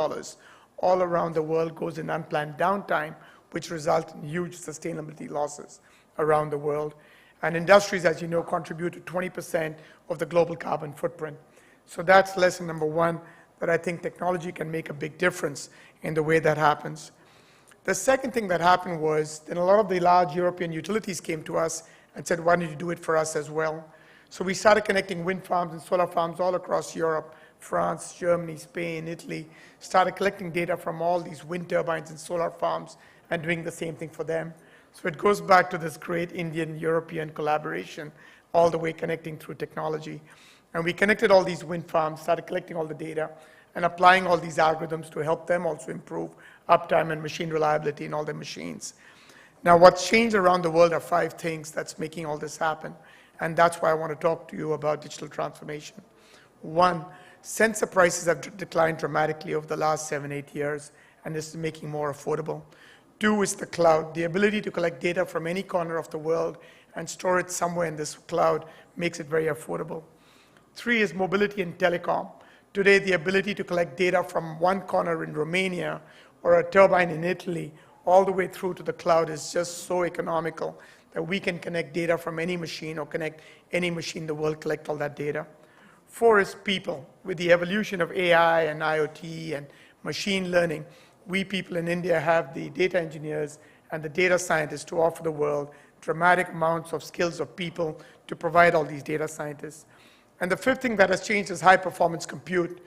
all around the world goes in unplanned downtime, which result in huge sustainability losses around the world. And industries, as you know, contribute to 20% of the global carbon footprint. So that's lesson number 1, that I think technology can make a big difference in the way that happens. The second thing that happened was then a lot of the large European utilities came to us and said, why don't you do it for us as well? So we started connecting wind farms and solar farms all across Europe, France, Germany, Spain, Italy, started collecting data from all these wind turbines and solar farms and doing the same thing for them. So it goes back to this great Indian-European collaboration, all the way connecting through technology. And we connected all these wind farms, started collecting all the data, and applying all these algorithms to help them also improve uptime and machine reliability in all their machines. Now, what's changed around the world are 5 things that's making all this happen, and that's why I want to talk to you about digital transformation. 1, sensor prices have declined dramatically over the last 7-8 years, and this is making more affordable. 2 is the cloud. The ability to collect data from any corner of the world and store it somewhere in this cloud makes it very affordable. 3 is mobility and telecom. Today, the ability to collect data from one corner in Romania or a turbine in Italy all the way through to the cloud is just so economical that we can connect data from any machine or connect any machine in the world, collect all that data. 4 is people. With the evolution of AI and IoT and machine learning, we people in India have the data engineers and the data scientists to offer the world dramatic amounts of skills of people to provide all these data scientists. And the 5th thing that has changed is high-performance compute.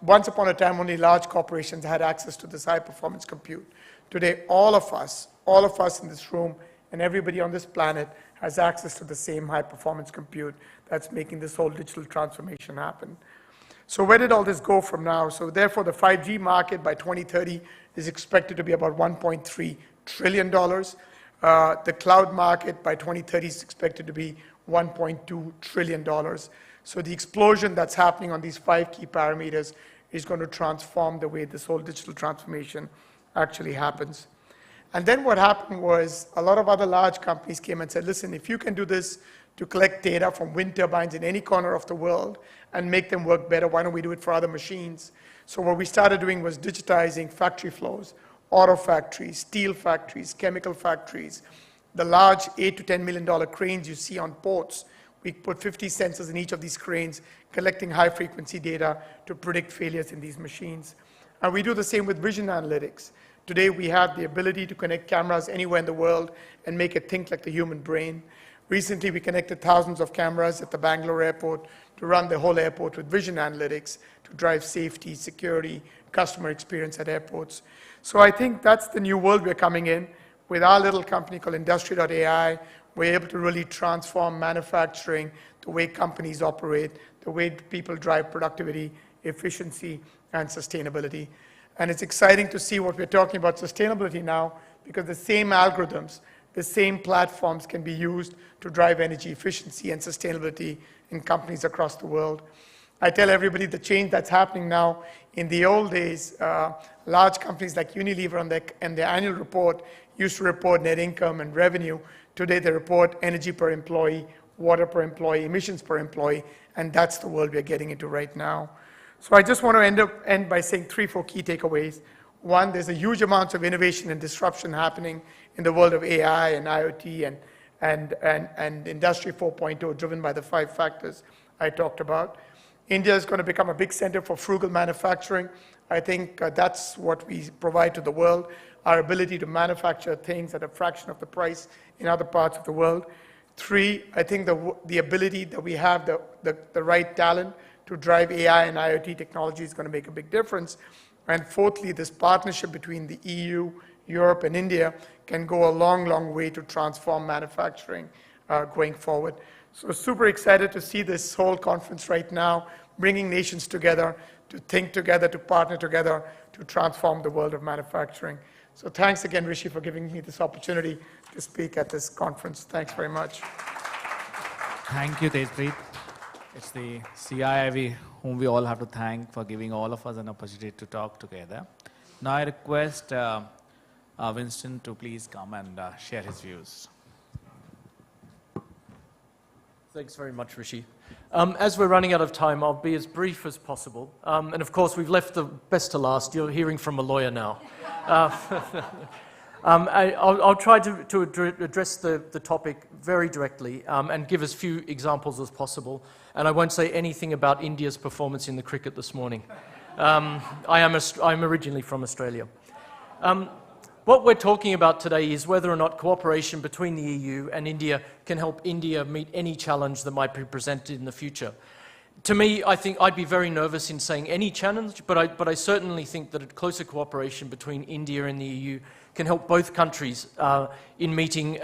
Once upon a time, only large corporations had access to this high-performance compute. Today, all of us in this room and everybody on this planet has access to the same high-performance compute that's making this whole digital transformation happen. So where did all this go from now? So therefore, the 5G market by 2030 is expected to be about $1.3 trillion. The cloud market by 2030 is expected to be $1.2 trillion. So the explosion that's happening on these 5 key parameters is going to transform the way this whole digital transformation actually happens. And then what happened was a lot of other large companies came and said, listen, if you can do this to collect data from wind turbines in any corner of the world and make them work better, why don't we do it for other machines? So what we started doing was digitizing factory flows, auto factories, steel factories, chemical factories, the large $8 to $10 million cranes you see on ports. We put 50 sensors in each of these cranes, collecting high-frequency data to predict failures in these machines. And we do the same with vision analytics. Today, we have the ability to connect cameras anywhere in the world and make it think like the human brain. Recently, we connected thousands of cameras at the Bangalore airport to run the whole airport with vision analytics to drive safety, security, customer experience at airports. So I think that's the new world we're coming in. With our little company called Industry.ai, we're able to really transform manufacturing, the way companies operate, the way people drive productivity, efficiency, and sustainability. And it's exciting to see what we're talking about sustainability now, because the same algorithms, the same platforms can be used to drive energy efficiency and sustainability in companies across the world. I tell everybody the change that's happening now. In the old days, large companies like Unilever on their annual report used to report net income and revenue. Today they report energy per employee, water per employee, emissions per employee, and that's the world we're getting into right now. So I just want to end by saying 3-4 key takeaways. One, there's a huge amount of innovation and disruption happening in the world of AI and IoT and Industry 4.0, driven by the 5 factors I talked about. India is going to become a big center for frugal manufacturing. I think that's what we provide to the world, our ability to manufacture things at a fraction of the price in other parts of the world. 3, I think the ability that we have the right talent to drive AI and IoT technology is going to make a big difference. And fourthly, this partnership between the EU, Europe, and India can go a long, long way to transform manufacturing going forward. So super excited to see this whole conference right now, bringing nations together, to think together, to partner together, to transform the world of manufacturing. So thanks again, Rishi, for giving me this opportunity to speak at this conference. Thanks very much. Thank you, Tejpreet. It's the CIIV whom we all have to thank for giving all of us an opportunity to talk together. Now I request Winston to please come and share his views. Thanks very much, Rishi. As we're running out of time, I'll be as brief as possible. And of course, we've left the best to last. You're hearing from a lawyer now. I'll try to address the topic very directly and give as few examples as possible. And I won't say anything about India's performance in the cricket this morning. I'm originally from Australia. What we're talking about today is whether or not cooperation between the EU and India can help India meet any challenge that might be presented in the future. To me, I think I'd be very nervous in saying any challenge, but I certainly think that a closer cooperation between India and the EU can help both countries in meeting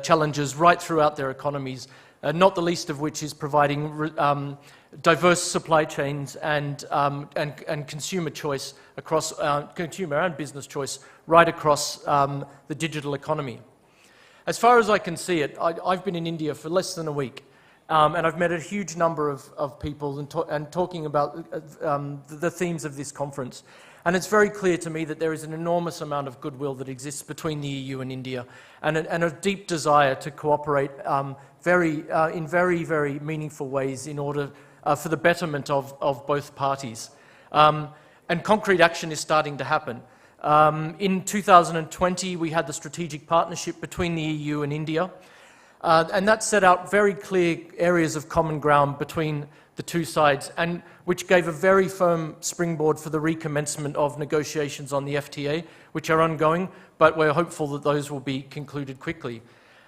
challenges right throughout their economies, not the least of which is providing diverse supply chains and consumer choice across consumer and business choice right across the digital economy. As far as I can see it, I've been in India for less than a week, and I've met a huge number of people and talking about the themes of this conference. And it's very clear to me that there is an enormous amount of goodwill that exists between the EU and India, and a deep desire to cooperate in very, very meaningful ways in order for the betterment of both parties. And concrete action is starting to happen. In 2020, we had the strategic partnership between the EU and India, and that set out very clear areas of common ground between the two sides, and which gave a very firm springboard for the recommencement of negotiations on the FTA, which are ongoing, but we're hopeful that those will be concluded quickly.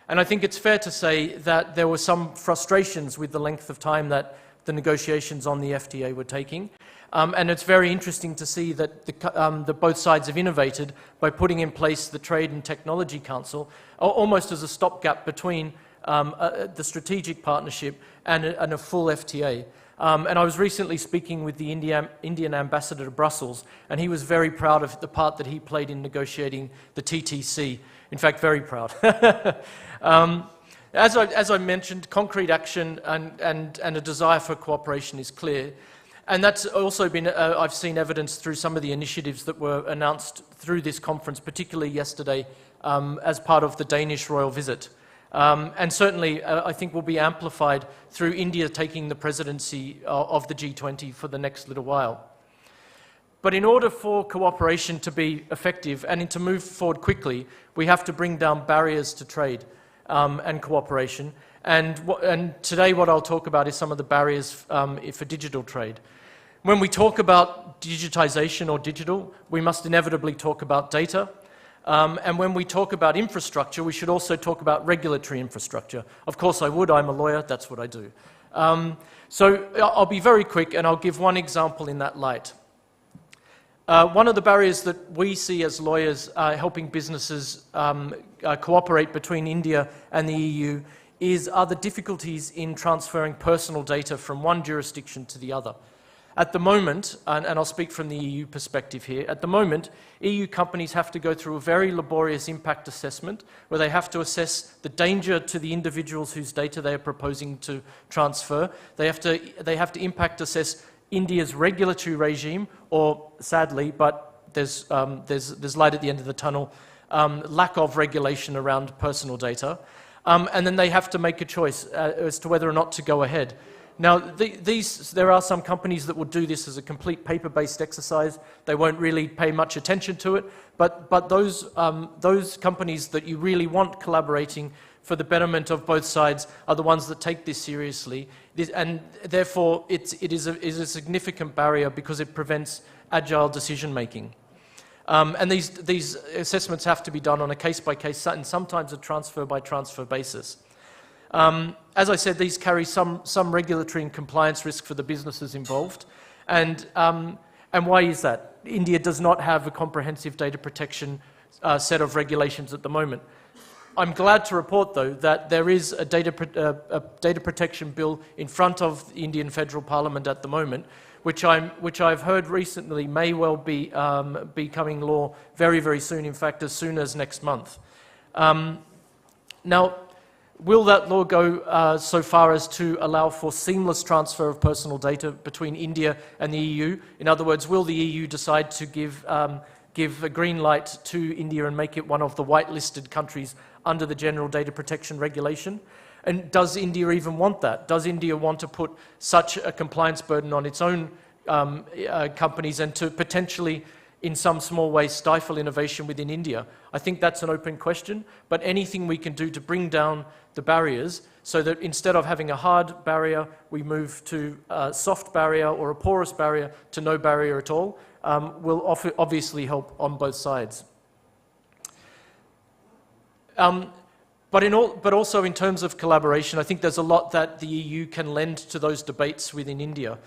And I think it's fair to say that there were some frustrations with the length of time that the negotiations on the FTA were taking. And it's very interesting to see that that both sides have innovated by putting in place the Trade and Technology Council, almost as a stopgap between the strategic partnership and a full FTA. And I was recently speaking with the Indian ambassador to Brussels, and he was very proud of the part that he played in negotiating the TTC. In fact, very proud. As I mentioned, concrete action and a desire for cooperation is clear. And that's also been, I've seen evidence through some of the initiatives that were announced through this conference, particularly yesterday, as part of the Danish royal visit. And certainly, I think will be amplified through India taking the presidency of the G20 for the next little while. But in order for cooperation to be effective and to move forward quickly, we have to bring down barriers to trade and cooperation. And today what I'll talk about is some of the barriers for digital trade. When we talk about digitization or digital, we must inevitably talk about data. And when we talk about infrastructure, we should also talk about regulatory infrastructure. Of course I would, I'm a lawyer, that's what I do. So I'll be very quick and I'll give one example in that light. One of the barriers that we see as lawyers helping businesses cooperate between India and the EU are the difficulties in transferring personal data from one jurisdiction to the other. At the moment, and I'll speak from the EU perspective here, at the moment, EU companies have to go through a very laborious impact assessment where they have to assess the danger to the individuals whose data they are proposing to transfer. They have to impact assess India's regulatory regime, or sadly, but there's light at the end of the tunnel, lack of regulation around personal data. And then they have to make a choice as to whether or not to go ahead. Now, there are some companies that will do this as a complete paper-based exercise. They won't really pay much attention to it, but those companies that you really want collaborating for the betterment of both sides are the ones that take this seriously. And therefore, it is a significant barrier because it prevents agile decision-making. And these assessments have to be done on a case-by-case and sometimes a transfer-by-transfer basis. As I said, these carry some regulatory and compliance risk for the businesses involved. And why is that? India does not have a comprehensive data protection set of regulations at the moment. I'm glad to report, though, that there is a data protection bill in front of the Indian Federal Parliament at the moment, which I've heard recently may well be becoming law very, very soon, in fact, as soon as next month. Now, will that law go so far as to allow for seamless transfer of personal data between India and the EU? In other words, will the EU decide to give a green light to India and make it one of the whitelisted countries under the General Data Protection Regulation? And does India even want that? Does India want to put such a compliance burden on its own companies and to potentially, in some small way, stifle innovation within India? I think that's an open question, but anything we can do to bring down the barriers so that instead of having a hard barrier, we move to a soft barrier or a porous barrier to no barrier at all, will obviously help on both sides. But also in terms of collaboration, I think there's a lot that the EU can lend to those debates within India.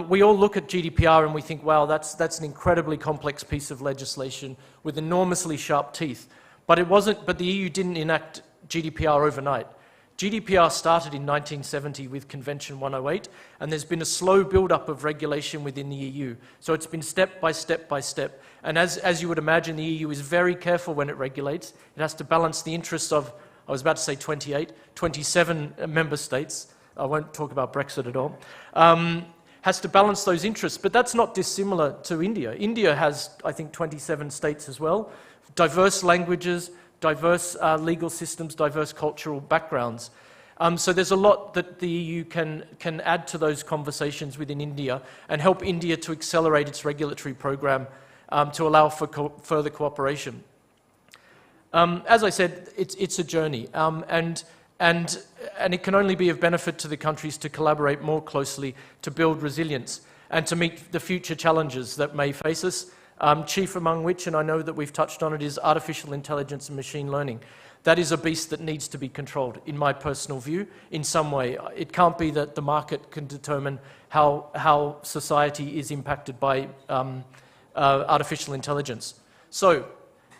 We all look at GDPR and we think, wow, that's an incredibly complex piece of legislation with enormously sharp teeth. But the EU didn't enact GDPR overnight. GDPR started in 1970 with Convention 108, and there's been a slow build-up of regulation within the EU. So it's been step by step by step. And as you would imagine, the EU is very careful when it regulates. It has to balance the interests of, I was about to say 27 member states. I won't talk about Brexit at all. Has to balance those interests, but that's not dissimilar to India. India has, I think, 27 states as well, diverse languages, diverse legal systems, diverse cultural backgrounds. So there's a lot that the EU can add to those conversations within India and help India to accelerate its regulatory program to allow for further cooperation. As I said, it's a journey, and it can only be of benefit to the countries to collaborate more closely to build resilience and to meet the future challenges that may face us, chief among which, and I know that we've touched on it, is artificial intelligence and machine learning. That is a beast that needs to be controlled, in my personal view, in some way. It can't be that the market can determine how society is impacted by artificial intelligence. So,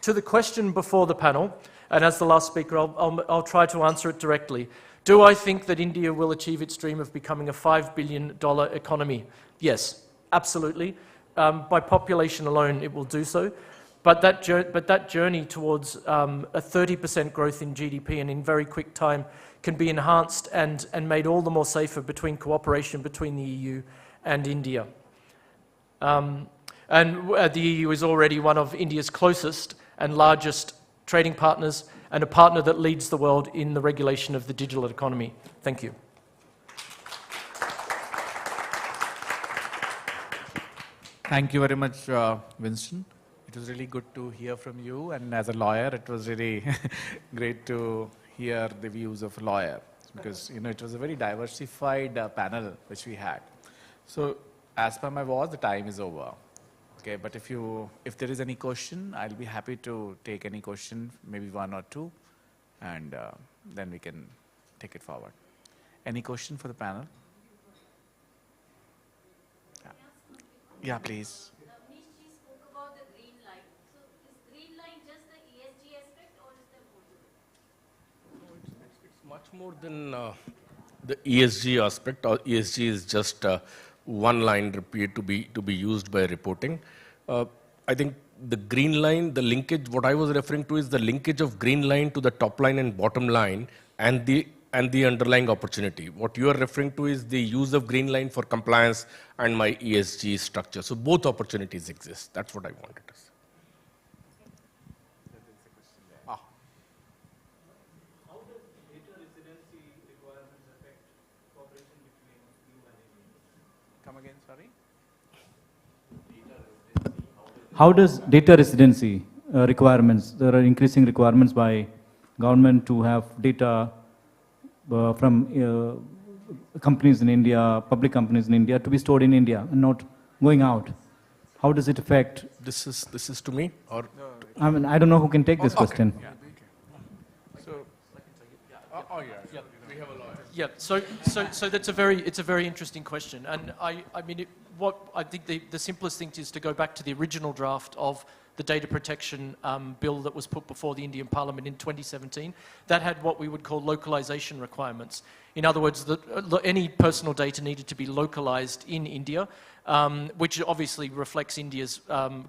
to the question before the panel, and as the last speaker, I'll try to answer it directly. Do I think that India will achieve its dream of becoming a $5 billion economy? Yes, absolutely. By population alone, it will do so. But that journey towards a 30% growth in GDP and in very quick time can be enhanced and made all the more safer between cooperation between the EU and India. And the EU is already one of India's closest and largest trading partners and a partner that leads the world in the regulation of the digital economy. Thank you. Thank you very much, Winston. It was really good to hear from you, and as a lawyer, it was really great to hear the views of a lawyer, because it was a very diversified panel which we had. So as per my was, the time is over. Okay, but if there is any question, I'll be happy to take any question, maybe one or two, and then we can take it forward. Any question for the panel? Yeah, please. Manish spoke about the green line. So is green line just the ESG aspect or is there more to it? It's much more than the ESG aspect. Or ESG is just one line repeat to be used by reporting. I think the green line, the linkage, what I was referring to is the linkage of green line to the top line and bottom line and the underlying opportunity. What you are referring to is the use of green line for compliance and my ESG structure. So both opportunities exist. That's what I wanted to say. How does data residency requirements affect cooperation between you and India? Come again, sorry? How does data residency requirements, there are increasing requirements by government to have data from companies in India, public companies in India, to be stored in India and not going out. How does it affect? This is to me, or I mean, I don't know who can take this question. Yeah. we have a lawyer. Yeah, so it's a very interesting question, and I mean, what I think the simplest thing is to go back to the original draft of the data protection bill that was put before the Indian Parliament in 2017. That had what we would call localization requirements. In other words, any personal data needed to be localized in India, which obviously reflects India's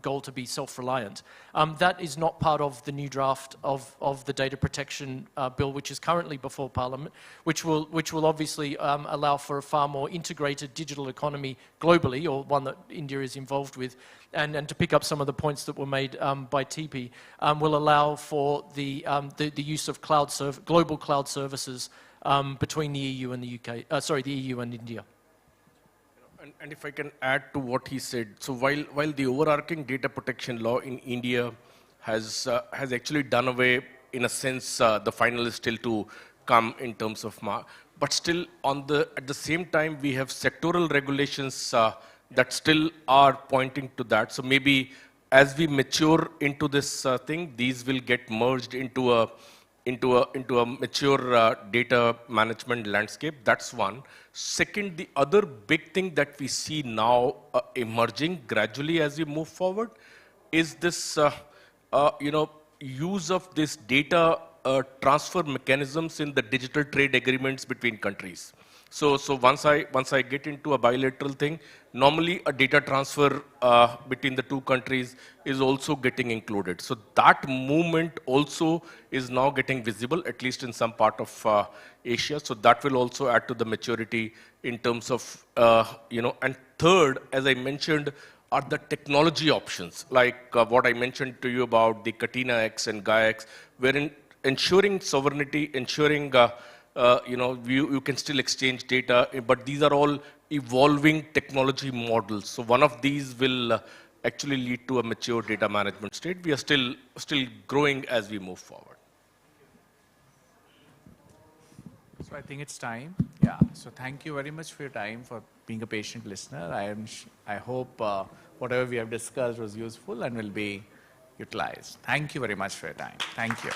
goal to be self-reliant. That is not part of the new draft of the data protection bill, which is currently before Parliament, which will obviously allow for a far more integrated digital economy globally, or one that India is involved with. And to pick up some of the points that were made by TP, will allow for the use of global cloud services between the EU and the UK, the EU and India. And if I can add to what he said, so while the overarching data protection law in India has actually done away, in a sense, the final is still to come in terms of but still at the same time we have sectoral regulations that still are pointing to that. So maybe as we mature into this thing, these will get merged into a mature data management landscape. That's one. Second, the other big thing that we see now emerging gradually as we move forward is this use of this data transfer mechanisms in the digital trade agreements between countries. So once I get into a bilateral thing, normally a data transfer between the two countries is also getting included. So that movement also is now getting visible, at least in some part of Asia. So that will also add to the maturity in terms of, And third, as I mentioned, are the technology options, like what I mentioned to you about the Katina X and Gaia X, wherein ensuring sovereignty, ensuring you can still exchange data, but these are all evolving technology models. So one of these will actually lead to a mature data management state. We are still growing as we move forward. So I think it's time. Yeah. So thank you very much for your time, for being a patient listener. I hope whatever we have discussed was useful and will be utilized. Thank you very much for your time. Thank you.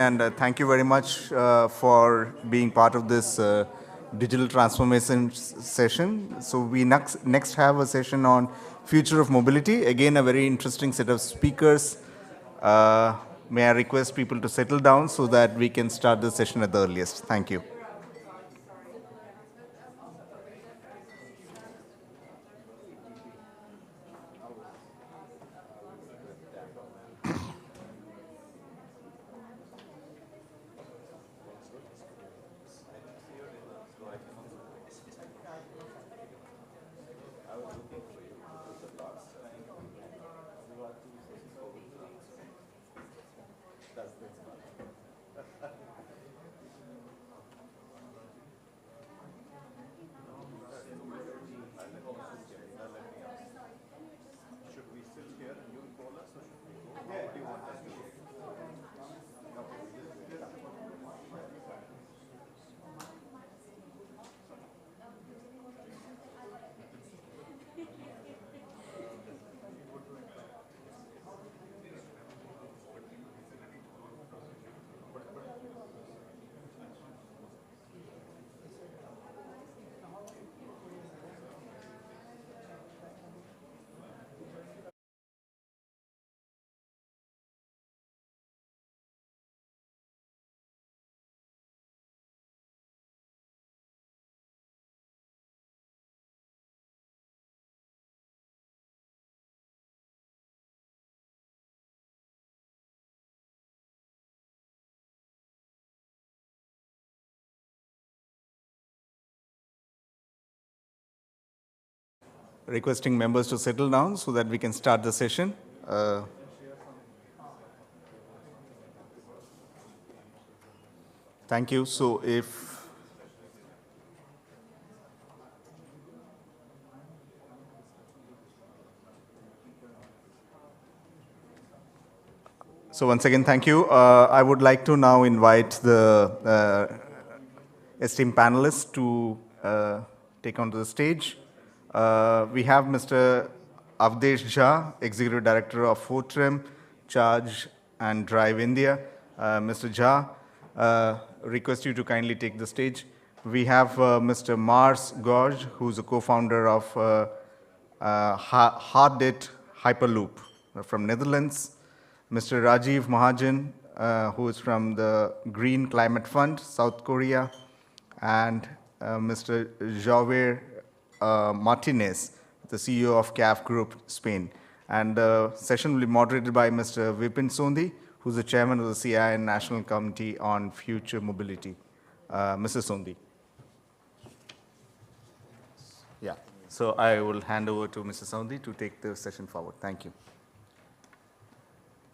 And thank you very much for being part of this digital transformation session. So we next have a session on future of mobility. Again, a very interesting set of speakers. May I request people to settle down so that we can start the session at the earliest. Thank you. Requesting members to settle down so that we can start the session. Thank you. So once again, thank you. I would like to now invite the esteemed panelists to take onto the stage. We have Mr. Avdesh Jha, Executive Director of Fortran, Charge and Drive India. Mr. Jha, request you to kindly take the stage. We have Mr. Mars Gorge, who's a co-founder of Hardet Hyperloop from Netherlands. Mr. Rajiv Mahajan, who is from the Green Climate Fund, South Korea. And Mr. Javier Martinez, the CEO of CAF Group, Spain. And the session will be moderated by Mr. Vipin Sondhi, who's the chairman of the CII National Committee on Future Mobility. Mr. Sondhi. Yeah, so I will hand over to Mr. Sondhi to take the session forward. Thank you.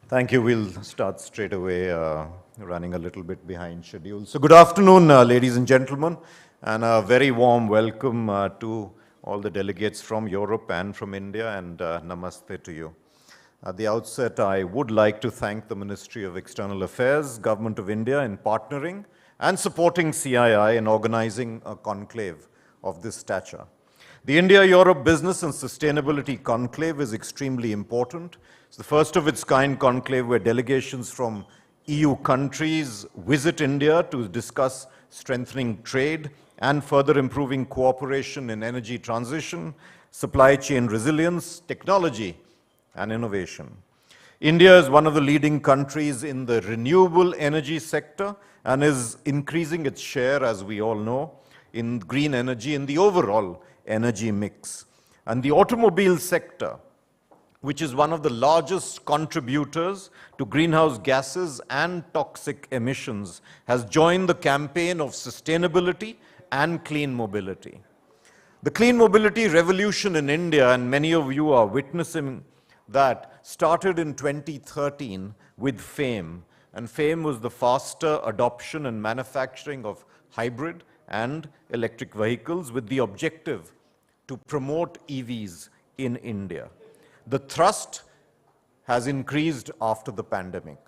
Thank you. We'll start straight away, running a little bit behind schedule. So good afternoon, ladies and gentlemen, and a very warm welcome to all the delegates from Europe and from India, and namaste to you. At the outset, I would like to thank the Ministry of External Affairs, Government of India in partnering and supporting CII in organizing a conclave of this stature. The India-Europe Business and Sustainability Conclave is extremely important. It's the first of its kind conclave where delegations from EU countries visit India to discuss strengthening trade and further improving cooperation in energy transition, supply chain resilience, technology, and innovation. India is one of the leading countries in the renewable energy sector and is increasing its share, as we all know, in green energy in the overall energy mix. And the automobile sector, which is one of the largest contributors to greenhouse gases and toxic emissions, has joined the campaign of sustainability and clean mobility. The clean mobility revolution in India, and many of you are witnessing that, started in 2013 with FAME. And FAME was the faster adoption and manufacturing of hybrid and electric vehicles with the objective to promote EVs in India. The thrust has increased after the pandemic.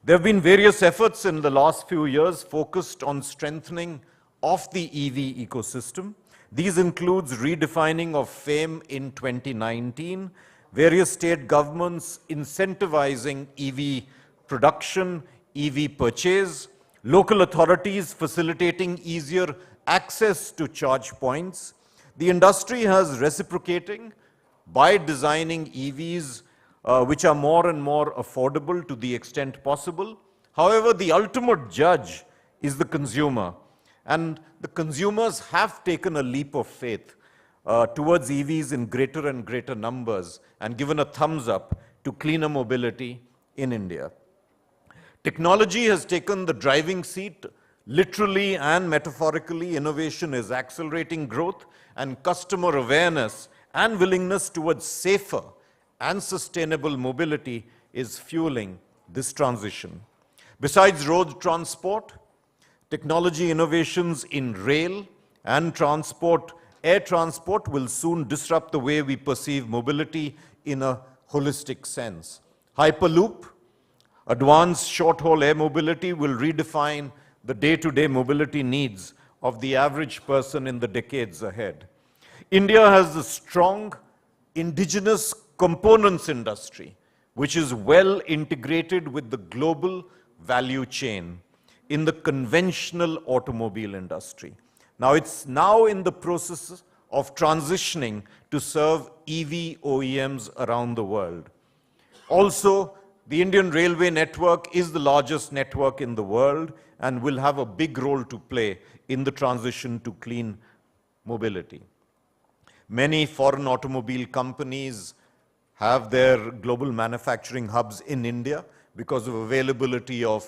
There have been various efforts in the last few years focused on strengthening of the EV ecosystem. These includes redefining of FAME in 2019, various state governments incentivizing EV production, EV purchase, local authorities facilitating easier access to charge points. The industry has reciprocating by designing EVs which are more and more affordable to the extent possible. However, the ultimate judge is the consumer, and the consumers have taken a leap of faith towards EVs in greater and greater numbers and given a thumbs up to cleaner mobility in India. Technology has taken the driving seat. Literally and metaphorically, innovation is accelerating growth, and customer awareness and willingness towards safer and sustainable mobility is fueling this transition. Besides road transport, technology innovations in rail and transport, air transport will soon disrupt the way we perceive mobility in a holistic sense. Hyperloop, advanced short-haul air mobility will redefine the day-to-day mobility needs of the average person in the decades ahead. India has a strong indigenous components industry, which is well integrated with the global value chain in the conventional automobile industry. Now, it's now in the process of transitioning to serve EV OEMs around the world. Also, the Indian railway network is the largest network in the world and will have a big role to play in the transition to clean mobility. Many foreign automobile companies have their global manufacturing hubs in India because of availability of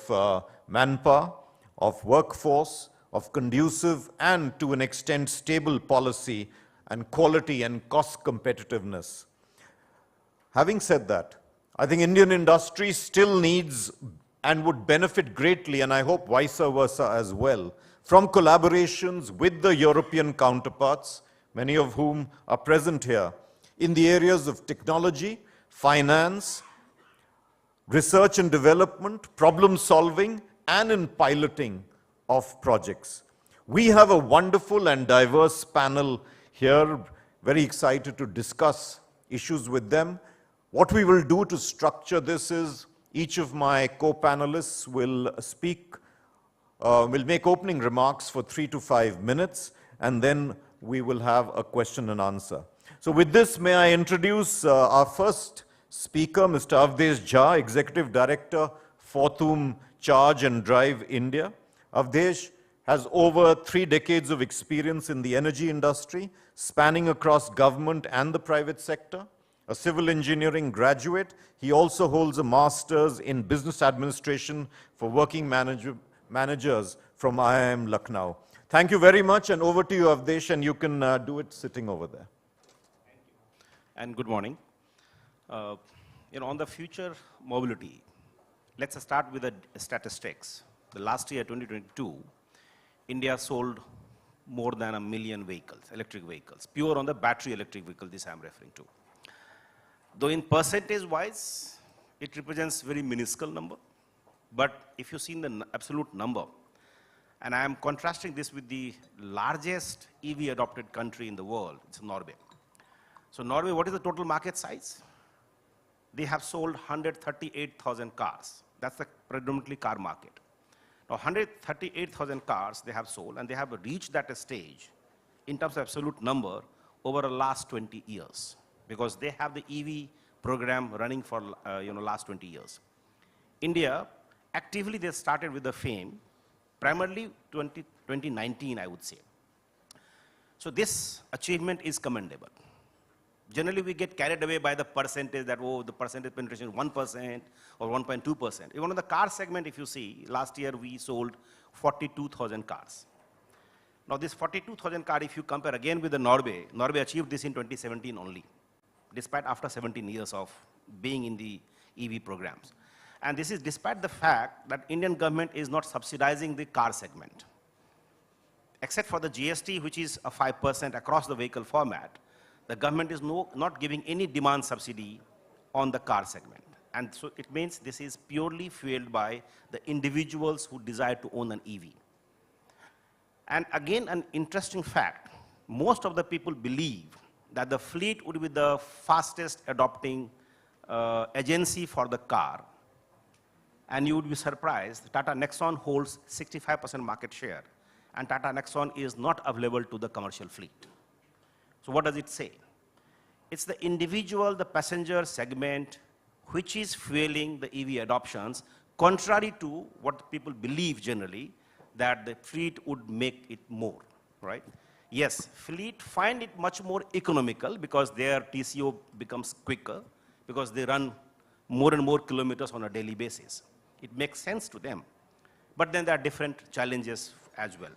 manpower, of workforce, of conducive and to an extent stable policy and quality and cost competitiveness. Having said that, I think Indian industry still needs and would benefit greatly, and I hope vice versa as well, from collaborations with the European counterparts, many of whom are present here, in the areas of technology, finance, research and development, problem solving, and in piloting of projects. We have a wonderful and diverse panel here, very excited to discuss issues with them. What we will do to structure this is each of my co-panelists will will make opening remarks for 3 to 5 minutes, and then we will have a question and answer. So with this, may I introduce our first speaker, Mr. Avdesh Jha, Executive Director, Fortum Charge and Drive India. Avdesh has over 3 decades of experience in the energy industry, spanning across government and the private sector. A civil engineering graduate, he also holds a master's in business administration for working managers from IIM Lucknow. Thank you very much, and over to you, Avdesh, and you can do it sitting over there. Thank you. And good morning. On the future mobility, let's start with the statistics. The last year, 2022, India sold more than 1 million vehicles, electric vehicles, pure on the battery electric vehicle, this I'm referring to. Though in percentage-wise, it represents very minuscule number, but if you see in the absolute number, and I am contrasting this with the largest EV adopted country in the world, it's Norway. So Norway, what is the total market size? They have sold 138,000 cars. That's the predominantly car market. Now 138,000 cars they have sold, and they have reached that stage in terms of absolute number over the last 20 years. Because they have the EV program running for last 20 years. India, actively they started with the FAME, primarily 2019, I would say. So this achievement is commendable. Generally, we get carried away by the percentage that, oh, the percentage penetration is 1% or 1.2%. Even on the car segment, if you see, last year we sold 42,000 cars. Now this 42,000 car, if you compare again with the Norway achieved this in 2017 only, despite after 17 years of being in the EV programs. And this is despite the fact that Indian government is not subsidizing the car segment. Except for the GST, which is a 5% across the vehicle format, the government is not giving any demand subsidy on the car segment. And so it means this is purely fueled by the individuals who desire to own an EV. And again, an interesting fact, most of the people believe that the fleet would be the fastest adopting agency for the car. And you would be surprised, Tata Nexon holds 65% market share, and Tata Nexon is not available to the commercial fleet. So what does it say? It's the individual, the passenger segment, which is fueling the EV adoptions, contrary to what people believe generally, that the fleet would make it more, right? Yes, fleet find it much more economical because their TCO becomes quicker, because they run more and more kilometers on a daily basis. It makes sense to them. But then there are different challenges as well.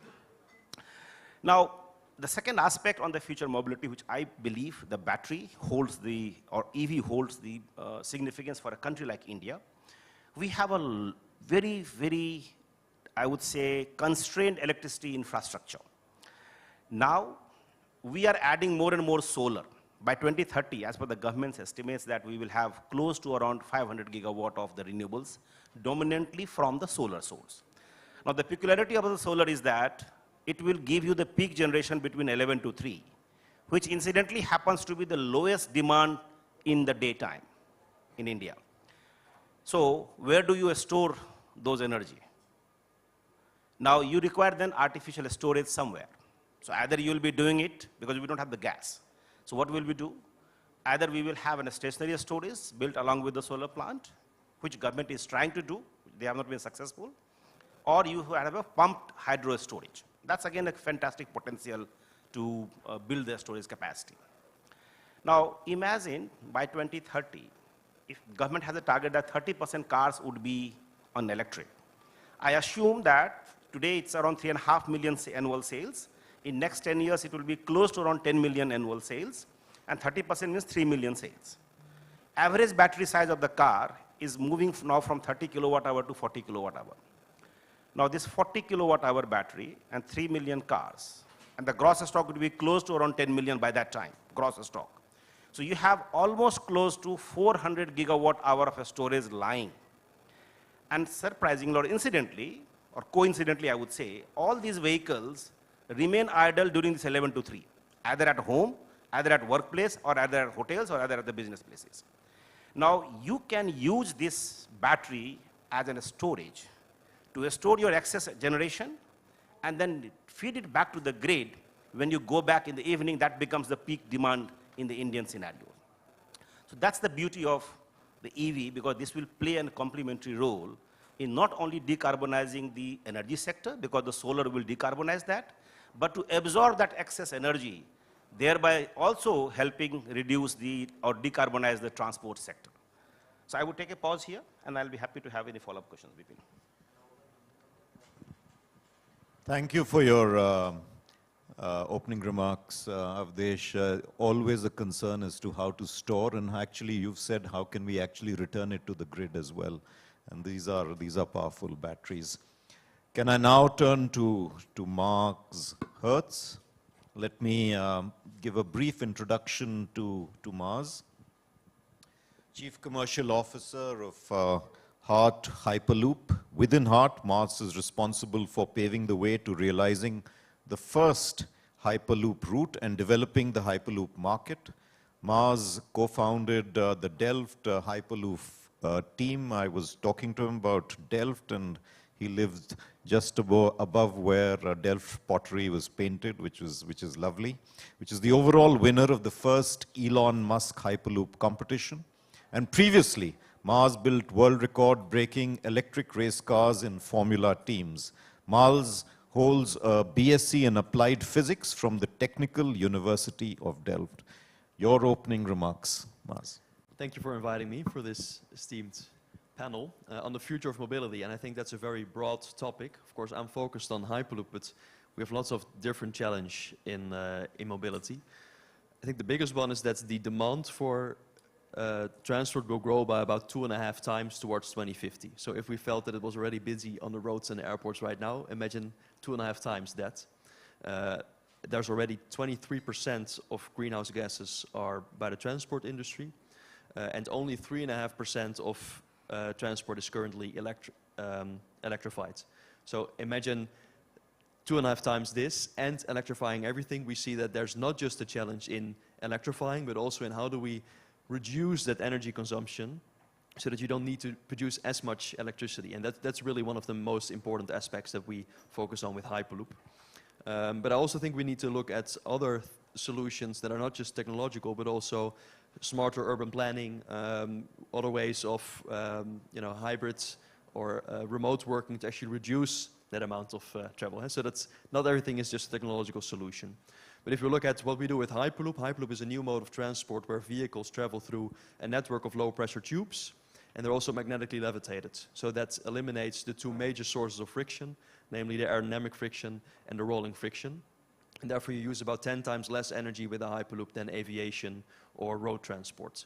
Now, the second aspect on the future mobility, which I believe the battery holds the, or EV holds the significance for a country like India, we have a very, very, I would say, constrained electricity infrastructure. Now, we are adding more and more solar. By 2030, as per the government's estimates, that we will have close to around 500 gigawatt of the renewables, dominantly from the solar source. Now, the peculiarity of the solar is that it will give you the peak generation between 11 to 3, which incidentally happens to be the lowest demand in the daytime in India. So where do you store those energy? Now you require then artificial storage somewhere. So either you will be doing it because we don't have the gas. So what will we do? Either we will have a stationary storage built along with the solar plant, which government is trying to do, they have not been successful, or you have a pumped hydro storage. That's again a fantastic potential to build their storage capacity. Now imagine by 2030, if government has a target that 30% cars would be on electric. I assume that today it's around 3.5 million annual sales. In next 10 years, it will be close to around 10 million annual sales, and 30% means 3 million sales. Average battery size of the car is moving now from 30 kilowatt hour to 40 kilowatt hour. Now this 40 kilowatt hour battery and 3 million cars, and the gross stock would be close to around 10 million by that time, gross stock. So you have almost close to 400 gigawatt hour of a storage lying. And surprisingly or incidentally, or coincidentally I would say, all these vehicles remain idle during this 11 to 3, either at home, either at workplace, or either at hotels, or either at the business places. Now you can use this battery as a storage to store your excess generation and then feed it back to the grid. When you go back in the evening, that becomes the peak demand in the Indian scenario. So that's the beauty of the EV, because this will play a complementary role in not only decarbonizing the energy sector, because the solar will decarbonize that, but to absorb that excess energy, thereby also helping reduce or decarbonize the transport sector. So I would take a pause here, and I'll be happy to have any follow-up questions, Vipin. Thank you for your opening remarks, Avdesh. Always a concern as to how to store, and actually you've said how can we actually return it to the grid as well. And these are powerful batteries. Can I now turn to Mars Hertz? Let me give a brief introduction to Mars. Chief Commercial Officer of HART Hyperloop. Within HART, Mars is responsible for paving the way to realizing the first Hyperloop route and developing the Hyperloop market. Mars co-founded the Delft Hyperloop team. I was talking to him about Delft, and he lived just above where Delft pottery was painted, which is lovely, which is the overall winner of the first Elon Musk Hyperloop competition. And previously, Mars built world record-breaking electric race cars in Formula teams. Mars holds a BSc in Applied Physics from the Technical University of Delft. Your opening remarks, Mars. Thank you for inviting me for this esteemed panel on the future of mobility, and I think that's a very broad topic. Of course, I'm focused on Hyperloop, but we have lots of different challenges in mobility. I think the biggest one is that the demand for transport will grow by about 2.5 times towards 2050. So if we felt that it was already busy on the roads and the airports right now, imagine 2.5 times that. There's already 23% of greenhouse gases are by the transport industry, and only 3.5% of transport is currently electrified. So imagine 2.5 times this and electrifying everything. We see that there's not just a challenge in electrifying, but also in how do we reduce that energy consumption so that you don't need to produce as much electricity. And that's really one of the most important aspects that we focus on with Hyperloop. But I also think we need to look at other solutions that are not just technological, but also smarter urban planning, other ways of hybrids or remote working to actually reduce that amount of travel. So that's not everything is just a technological solution. But if you look at what we do with Hyperloop, Hyperloop is a new mode of transport where vehicles travel through a network of low pressure tubes, and they're also magnetically levitated. So that eliminates the two major sources of friction, namely the aerodynamic friction and the rolling friction. And therefore you use about 10 times less energy with a Hyperloop than aviation or road transport.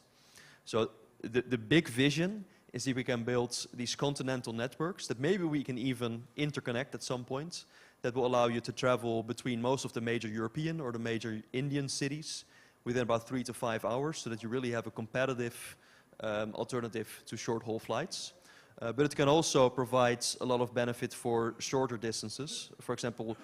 So the big vision is that we can build these continental networks that maybe we can even interconnect at some point, that will allow you to travel between most of the major European or the major Indian cities within about 3 to 5 hours, so that you really have a competitive alternative to short-haul flights. But it can also provide a lot of benefit for shorter distances. For example,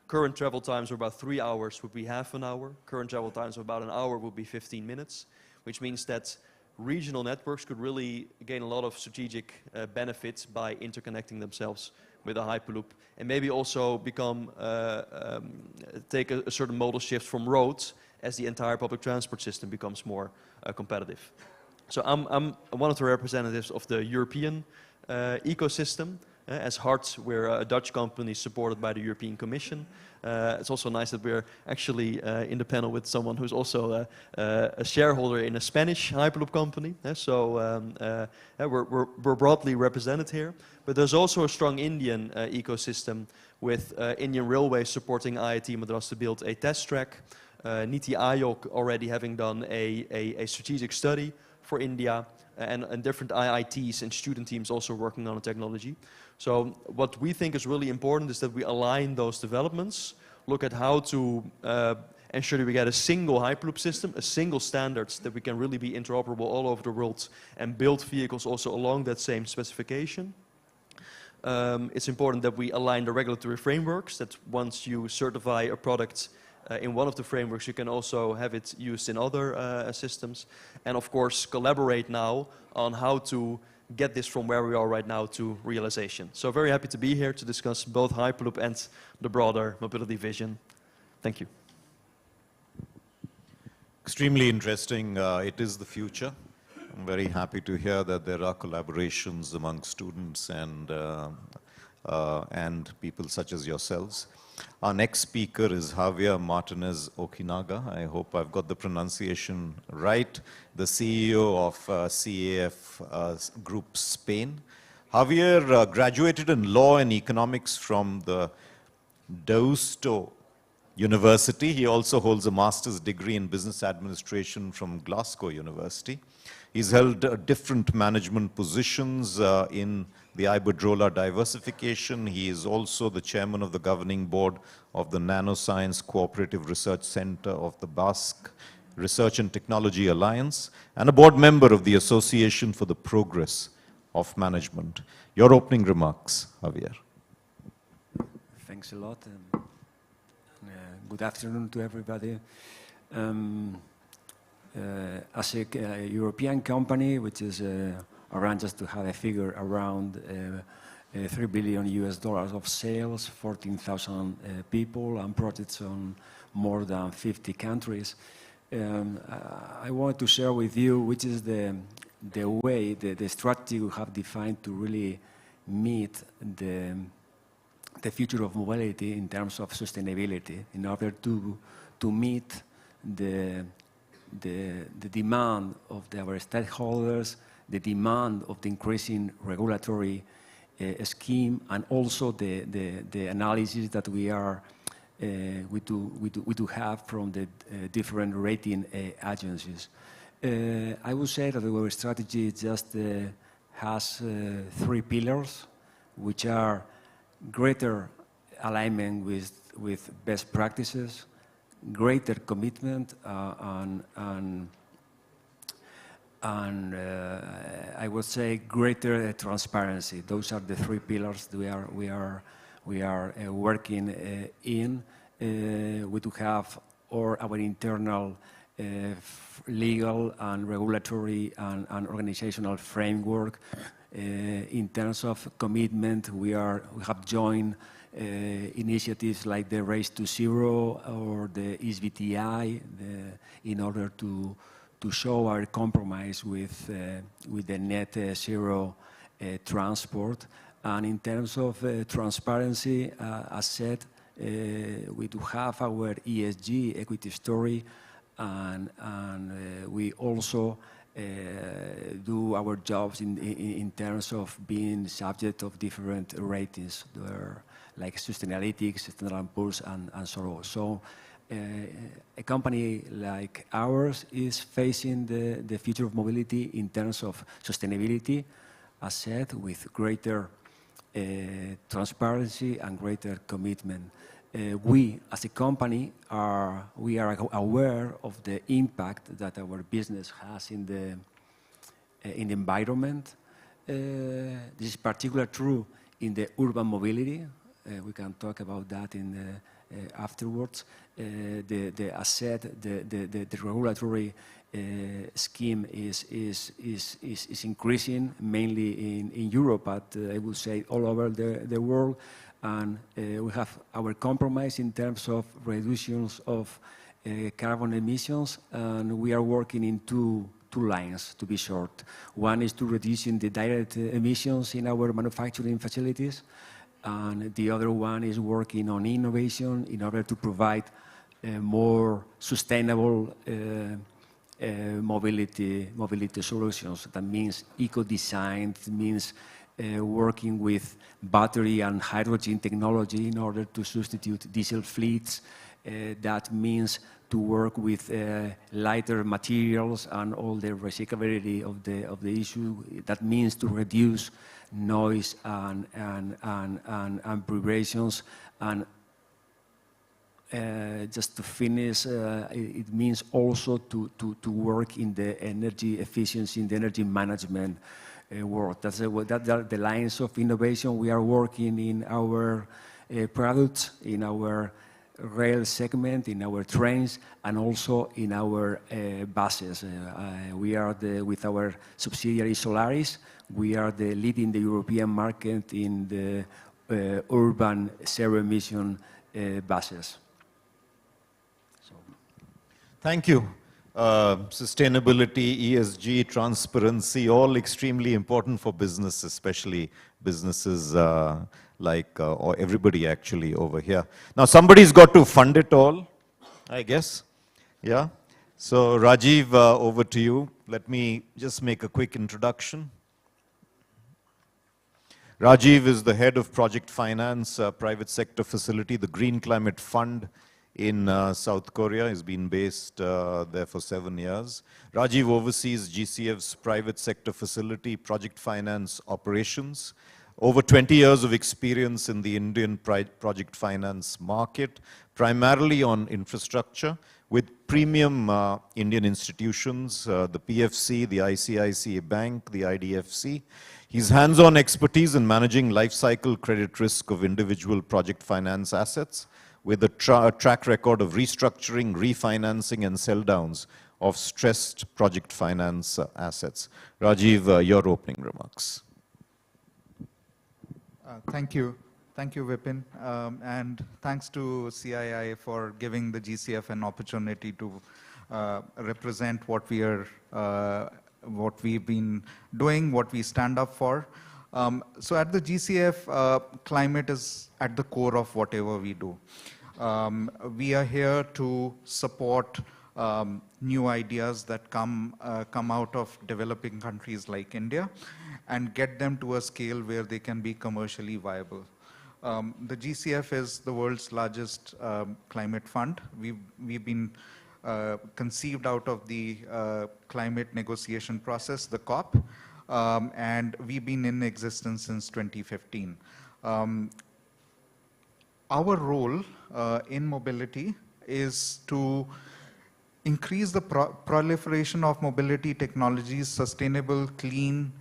current travel times of about 3 hours would be half an hour. Current travel times of about an hour would be 15 minutes, which means that regional networks could really gain a lot of strategic benefits by interconnecting themselves with a Hyperloop, and maybe also become take a certain modal shift from roads as the entire public transport system becomes more competitive. So I'm one of the representatives of the European ecosystem. As HART, we're a Dutch company supported by the European Commission. It's also nice that we're actually in the panel with someone who's also a shareholder in a Spanish Hyperloop company. So we're broadly represented here. But there's also a strong Indian ecosystem with Indian Railways supporting IIT Madras to build a test track. Niti Aayog already having done a strategic study for India, and different IITs and student teams also working on the technology. So what we think is really important is that we align those developments, look at how to ensure that we get a single Hyperloop system, a single standards that we can really be interoperable all over the world and build vehicles also along that same specification. It's important that we align the regulatory frameworks, that once you certify a product in one of the frameworks, you can also have it used in other systems. And of course, collaborate now on how to get this from where we are right now to realization. So very happy to be here to discuss both Hyperloop and the broader mobility vision. Thank you. Extremely interesting. It is the future. I'm very happy to hear that there are collaborations among students and people such as yourselves. Our next speaker is Javier Martinez Okinaga. I hope I've got the pronunciation right. The CEO of CAF Group Spain. Javier graduated in law and economics from the Deusto University. He also holds a master's degree in business administration from Glasgow University. He's held different management positions in the Iberdrola diversification. He is also the chairman of the governing board of the Nanoscience Cooperative Research Center of the Basque Research and Technology Alliance, and a board member of the Association for the Progress of Management. Your opening remarks, Javier. Thanks a lot. Good afternoon to everybody. As a European company, which is around, just to have a figure, around $3 billion of sales, 14,000 people, and projects on more than 50 countries. I want to share with you which is the way, the strategy we have defined to really meet the future of mobility in terms of sustainability, in order to meet the demand of our stakeholders, the demand of the increasing regulatory scheme, and also the analysis that we do have from the different rating agencies. I would say that our strategy just has 3 pillars, which are greater alignment with best practices, greater commitment, and I would say greater transparency. Those are the 3 pillars we are working in. We do have our internal legal and regulatory and organizational framework. In terms of commitment, we have joined initiatives like the Race to Zero or the SBTI in order to show our compromise with the net zero transport. And in terms of transparency, as said, we do have our ESG equity story, and we also do our jobs in terms of being subject of different ratings, like Sustainalytics, Standard & Poor's, and so on. So a company like ours is facing the future of mobility in terms of sustainability, as said, with greater transparency and greater commitment. We, as a company, we are aware of the impact that our business has in the environment. This is particularly true in the urban mobility. We can talk about that afterwards. As said, the regulatory scheme is increasing, mainly in Europe, but I would say all over the world. And we have our compromise in terms of reductions of carbon emissions, and we are working in two lines, to be short. One is to reducing the direct emissions in our manufacturing facilities, and the other one is working on innovation in order to provide more sustainable mobility solutions. That means eco-design, it means working with battery and hydrogen technology in order to substitute diesel fleets. That means to work with lighter materials and all the recyclability of the issue. That means to reduce noise and vibrations. And just to finish, it means also to work in the energy efficiency, in the energy management world. That's the lines of innovation we are working in our products, in our rail segment, in our trains, and also in our buses. We are with our subsidiary Solaris, we are leading the European market in the urban zero-emission buses. Thank you. Sustainability, ESG, transparency, all extremely important for business, especially businesses like or everybody actually over here. Now somebody's got to fund it all, I guess. Yeah. So Rajiv, over to you. Let me just make a quick introduction. Rajiv is the head of project finance, private sector facility, the Green Climate Fund in South Korea. He's been based there for 7 years. Rajiv oversees GCF's private sector facility, project finance operations. Over 20 years of experience in the Indian project finance market, primarily on infrastructure, with premium Indian institutions, the PFC, the ICICI Bank, the IDFC. His hands-on expertise in managing life cycle credit risk of individual project finance assets, with a track record of restructuring, refinancing, and sell-downs of stressed project finance assets. Rajiv, your opening remarks. Thank you. Thank you, Vipin. And thanks to CII for giving the GCF an opportunity to represent what we've been doing, what we stand up for. So at the GCF, climate is at the core of whatever we do. We are here to support new ideas that come out of developing countries like India and get them to a scale where they can be commercially viable. The GCF is the world's largest climate fund. We've been conceived out of the climate negotiation process, the COP, and we've been in existence since 2015. Our role in mobility is to increase the proliferation of mobility technologies, sustainable, clean,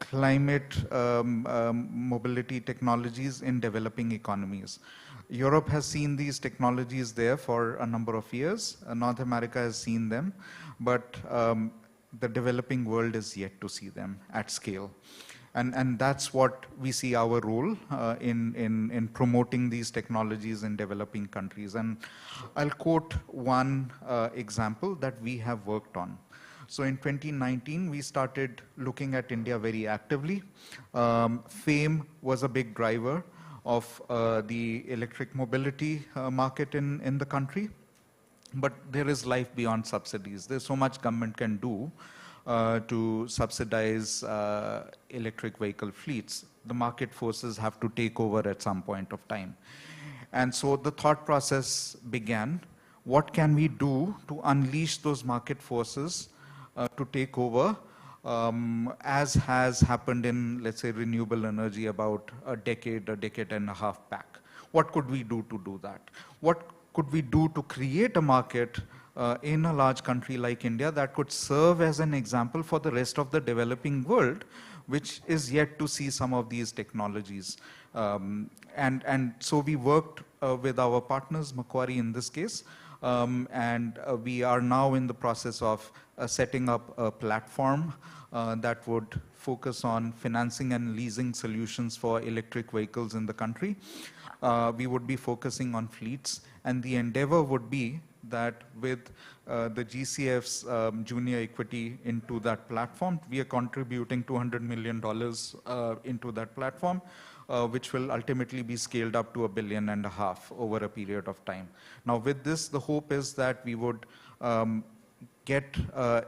climate mobility technologies in developing economies. Europe has seen these technologies there for a number of years. North America has seen them, but the developing world is yet to see them at scale. And that's what we see our role in promoting these technologies in developing countries. And I'll quote one example that we have worked on. So in 2019, we started looking at India very actively. FAME was a big driver of the electric mobility market in the country. But there is life beyond subsidies. There's so much government can do to subsidize electric vehicle fleets. The market forces have to take over at some point of time. And so the thought process began, what can we do to unleash those market forces to take over, as has happened in, let's say, renewable energy about a decade and a half back. What could we do to do that? What could we do to create a market in a large country like India that could serve as an example for the rest of the developing world, which is yet to see some of these technologies. And so we worked with our partners, Macquarie in this case, and we are now in the process of setting up a platform that would focus on financing and leasing solutions for electric vehicles in the country. We would be focusing on fleets, and the endeavor would be that with the GCF's junior equity into that platform, we are contributing $200 million into that platform, which will ultimately be scaled up to $1.5 billion over a period of time. Now with this, the hope is that we would get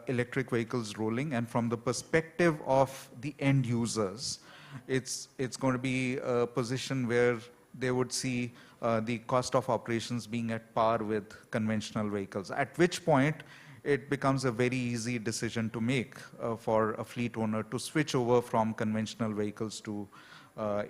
electric vehicles rolling, and from the perspective of the end users, it's going to be a position where they would see the cost of operations being at par with conventional vehicles, at which point it becomes a very easy decision to make for a fleet owner to switch over from conventional vehicles to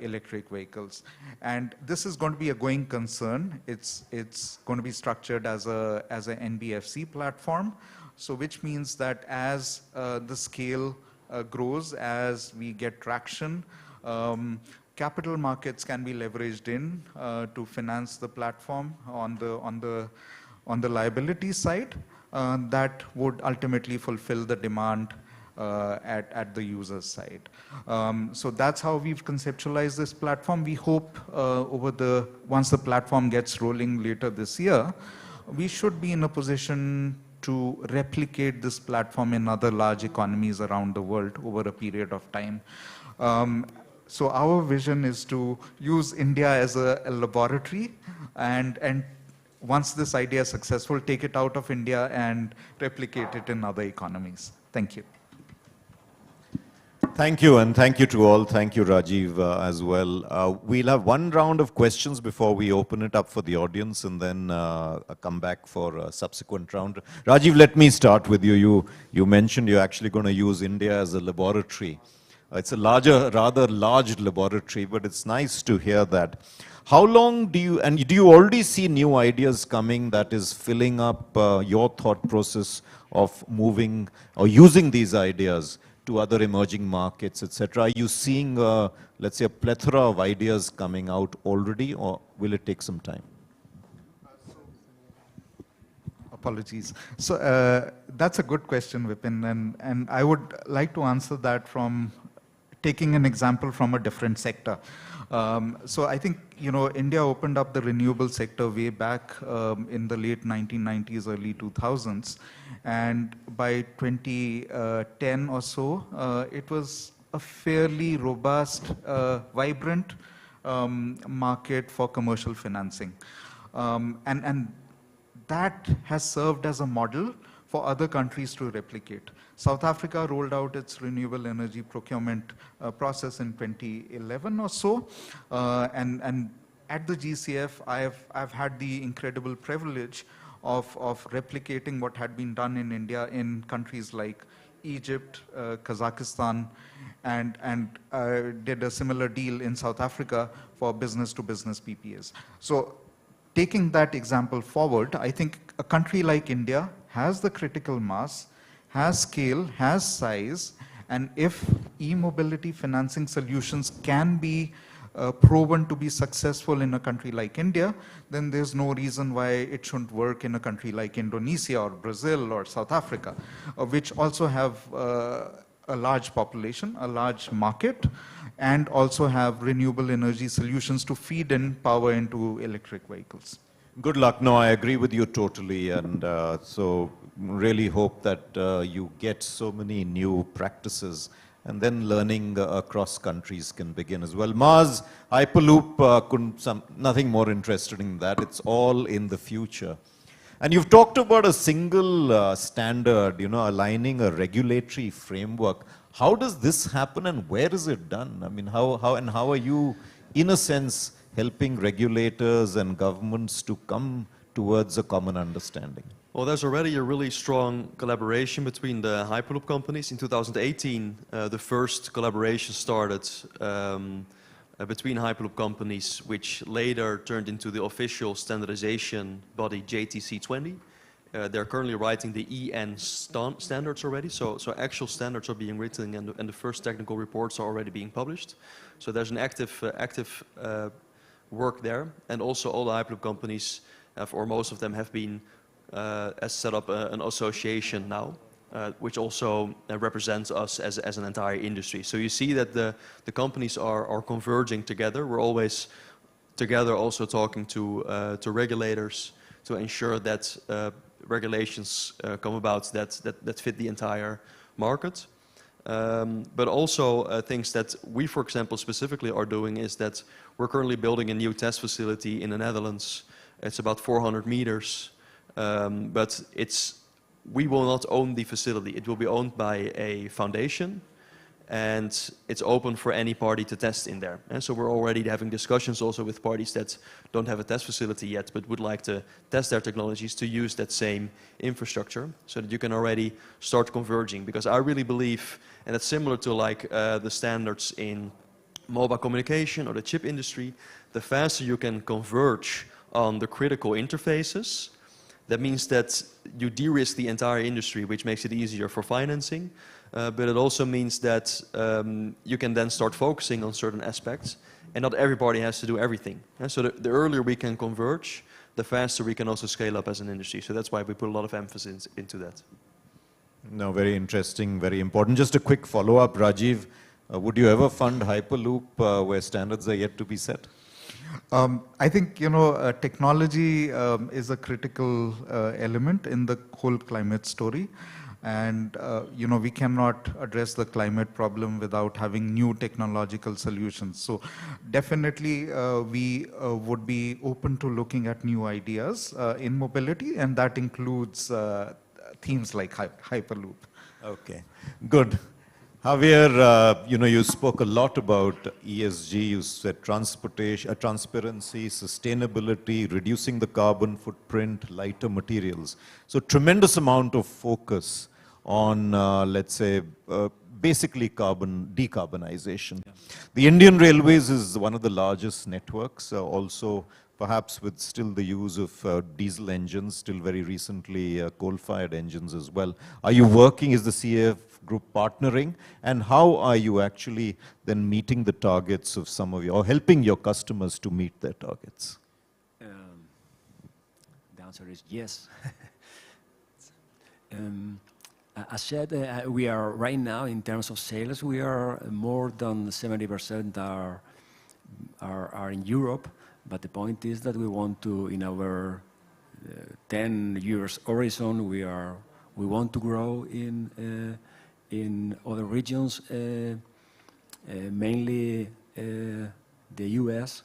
electric vehicles. And this is going to be a going concern. It's going to be structured as a NBFC platform, so which means that as the scale grows, as we get traction, capital markets can be leveraged in to finance the platform on the liability side that would ultimately fulfill the demand at the user's side. So that's how we've conceptualized this platform. We hope once the platform gets rolling later this year, we should be in a position to replicate this platform in other large economies around the world over a period of time. So our vision is to use India as a laboratory, and once this idea is successful, take it out of India and replicate it in other economies. Thank you. Thank you, and thank you to all. Thank you, Rajiv, as well. We'll have one round of questions before we open it up for the audience, and then come back for a subsequent round. Rajiv, let me start with you. You mentioned you're actually going to use India as a laboratory. It's a rather large laboratory, but it's nice to hear that. How long do you already see new ideas coming that is filling up your thought process of moving or using these ideas to other emerging markets, etc.? Are you seeing, let's say, a plethora of ideas coming out already, or will it take some time? Apologies. So that's a good question, Vipin, and I would like to answer that from taking an example from a different sector. So I think, India opened up the renewable sector way back in the late 1990s, early 2000s. And by 2010 or so, it was a fairly robust, vibrant market for commercial financing. And that has served as a model for other countries to replicate. South Africa rolled out its renewable energy procurement process in 2011 or so, and at the GCF, I've had the incredible privilege of replicating what had been done in India in countries like Egypt, Kazakhstan, and did a similar deal in South Africa for business-to-business PPAs. So taking that example forward, I think a country like India has the critical mass, has scale, has size, And if e-mobility financing solutions can be proven to be successful in a country like India, then there's no reason why it shouldn't work in a country like Indonesia or Brazil or South Africa, which also have a large population, a large market, and also have renewable energy solutions to feed in power into electric vehicles. Good luck. No, I agree with you totally, and so really hope that you get so many new practices, and then learning across countries can begin as well. Mars, Hyperloop, nothing more interested in that. It's all in the future. And you've talked about a single standard, aligning a regulatory framework. How does this happen, and where is it done? I mean, how are you, in a sense, helping regulators and governments to come towards a common understanding? Well, there's already a really strong collaboration between the Hyperloop companies. In 2018, the first collaboration started between Hyperloop companies, which later turned into the official standardization body JTC20. They're currently writing the EN standards already, so actual standards are being written, and the first technical reports are already being published. So there's an active work there, and also all the Hyperloop companies, or most of them, have been set up an association now, which also represents us as an entire industry. So you see that the companies are converging together. We're always together also talking to regulators to ensure that regulations come about that fit the entire market. But also things that we, for example, specifically are doing is that we're currently building a new test facility in the Netherlands. It's about 400 meters, but we will not own the facility. It will be owned by a foundation, and it's open for any party to test in there. And so we're already having discussions also with parties that don't have a test facility yet, but would like to test their technologies to use that same infrastructure, so that you can already start converging. Because I really believe, and it's similar to like the standards in mobile communication or the chip industry, the faster you can converge on the critical interfaces, that means that you de-risk the entire industry, which makes it easier for financing. But it also means that you can then start focusing on certain aspects, and not everybody has to do everything. And so the earlier we can converge, the faster we can also scale up as an industry. So that's why we put a lot of emphasis into that. No, very interesting, very important. Just a quick follow-up, Rajiv. Would you ever fund Hyperloop where standards are yet to be set? I think, technology is a critical element in the whole climate story. And, we cannot address the climate problem without having new technological solutions. So definitely we would be open to looking at new ideas in mobility, and that includes themes like Hyperloop. Okay, good. Javier, you spoke a lot about ESG. You said transportation, transparency, sustainability, reducing the carbon footprint, lighter materials. So tremendous amount of focus on, let's say, basically decarbonization. Yeah. The Indian Railways is one of the largest networks, also perhaps with still the use of diesel engines, still very recently coal-fired engines as well. Are you working, is the CAF group partnering, and how are you actually then meeting the targets of some of you, or helping your customers to meet their targets? The answer is yes. As said, we are right now, in terms of sales, we are more than 70% are in Europe. But the point is that we want to, in our 10 years horizon, we want to grow in other regions, mainly the US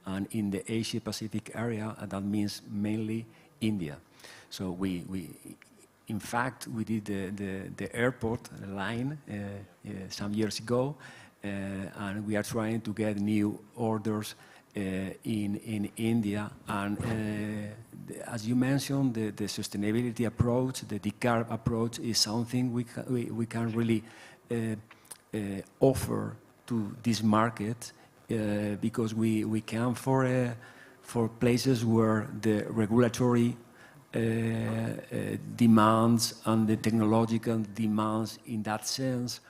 and in the Asia Pacific area, and that means mainly India. So in fact, we did the airport line some years ago, and we are trying to get new orders in India, and as you mentioned, the sustainability approach, the decarb approach, is something we can really offer to this market, because we can for places where the regulatory demands and the technological demands in that sense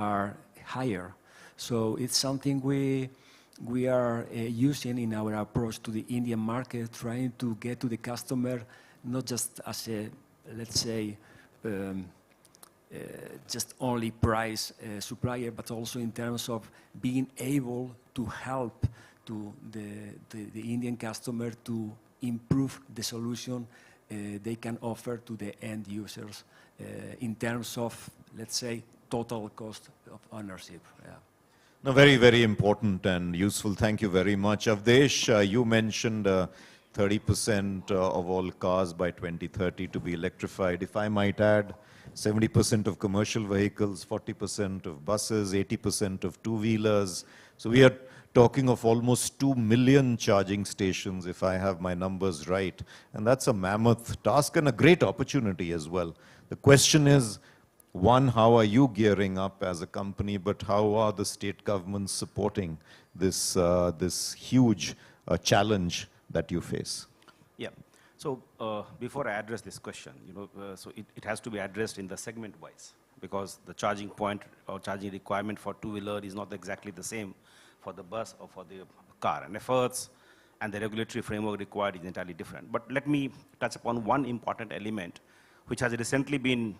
are higher. So it's something we are using in our approach to the Indian market, trying to get to the customer, not just as a, let's say, just only price supplier, but also in terms of being able to help to the Indian customer to improve the solution they can offer to the end users in terms of, let's say, total cost of ownership. Yeah. No, very, very important and useful. Thank you very much. Avdesh, you mentioned 30% of all cars by 2030 to be electrified. If I might add, 70% of commercial vehicles, 40% of buses, 80% of two-wheelers. So we are talking of almost 2 million charging stations, if I have my numbers right. And that's a mammoth task and a great opportunity as well. The question is, one, how are you gearing up as a company, but how are the state governments supporting this, this huge challenge that you face? Yeah. So before I address this question, so it has to be addressed in the segment-wise, because the charging point or charging requirement for two-wheeler is not exactly the same for the bus or for the car. And efforts and the regulatory framework required is entirely different. But let me touch upon one important element which has recently been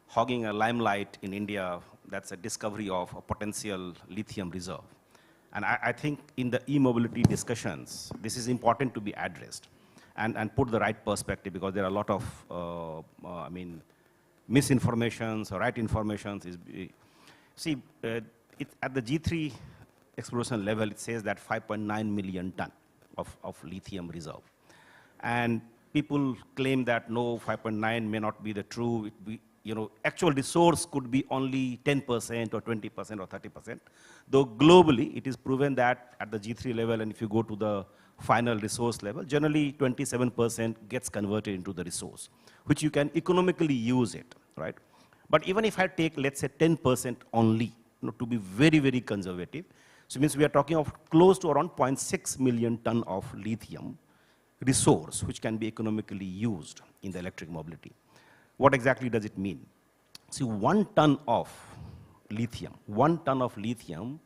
hogging a limelight in India. That's a discovery of a potential lithium reserve. And I think in the e-mobility discussions, this is important to be addressed and put the right perspective, because there are a lot of, misinformations or right informations. See, at the G3 exploration level, it says that 5.9 million ton of lithium reserve. And people claim that no, 5.9 may not be the true. Actual resource could be only 10% or 20% or 30%. Though globally, it is proven that at the G3 level, and if you go to the final resource level, generally 27% gets converted into the resource, which you can economically use it, right? But even if I take, let's say, 10% only, to be very, very conservative, so it means we are talking of close to around 0.6 million ton of lithium resource, which can be economically used in the electric mobility. What exactly does it mean? See, 1 ton of lithium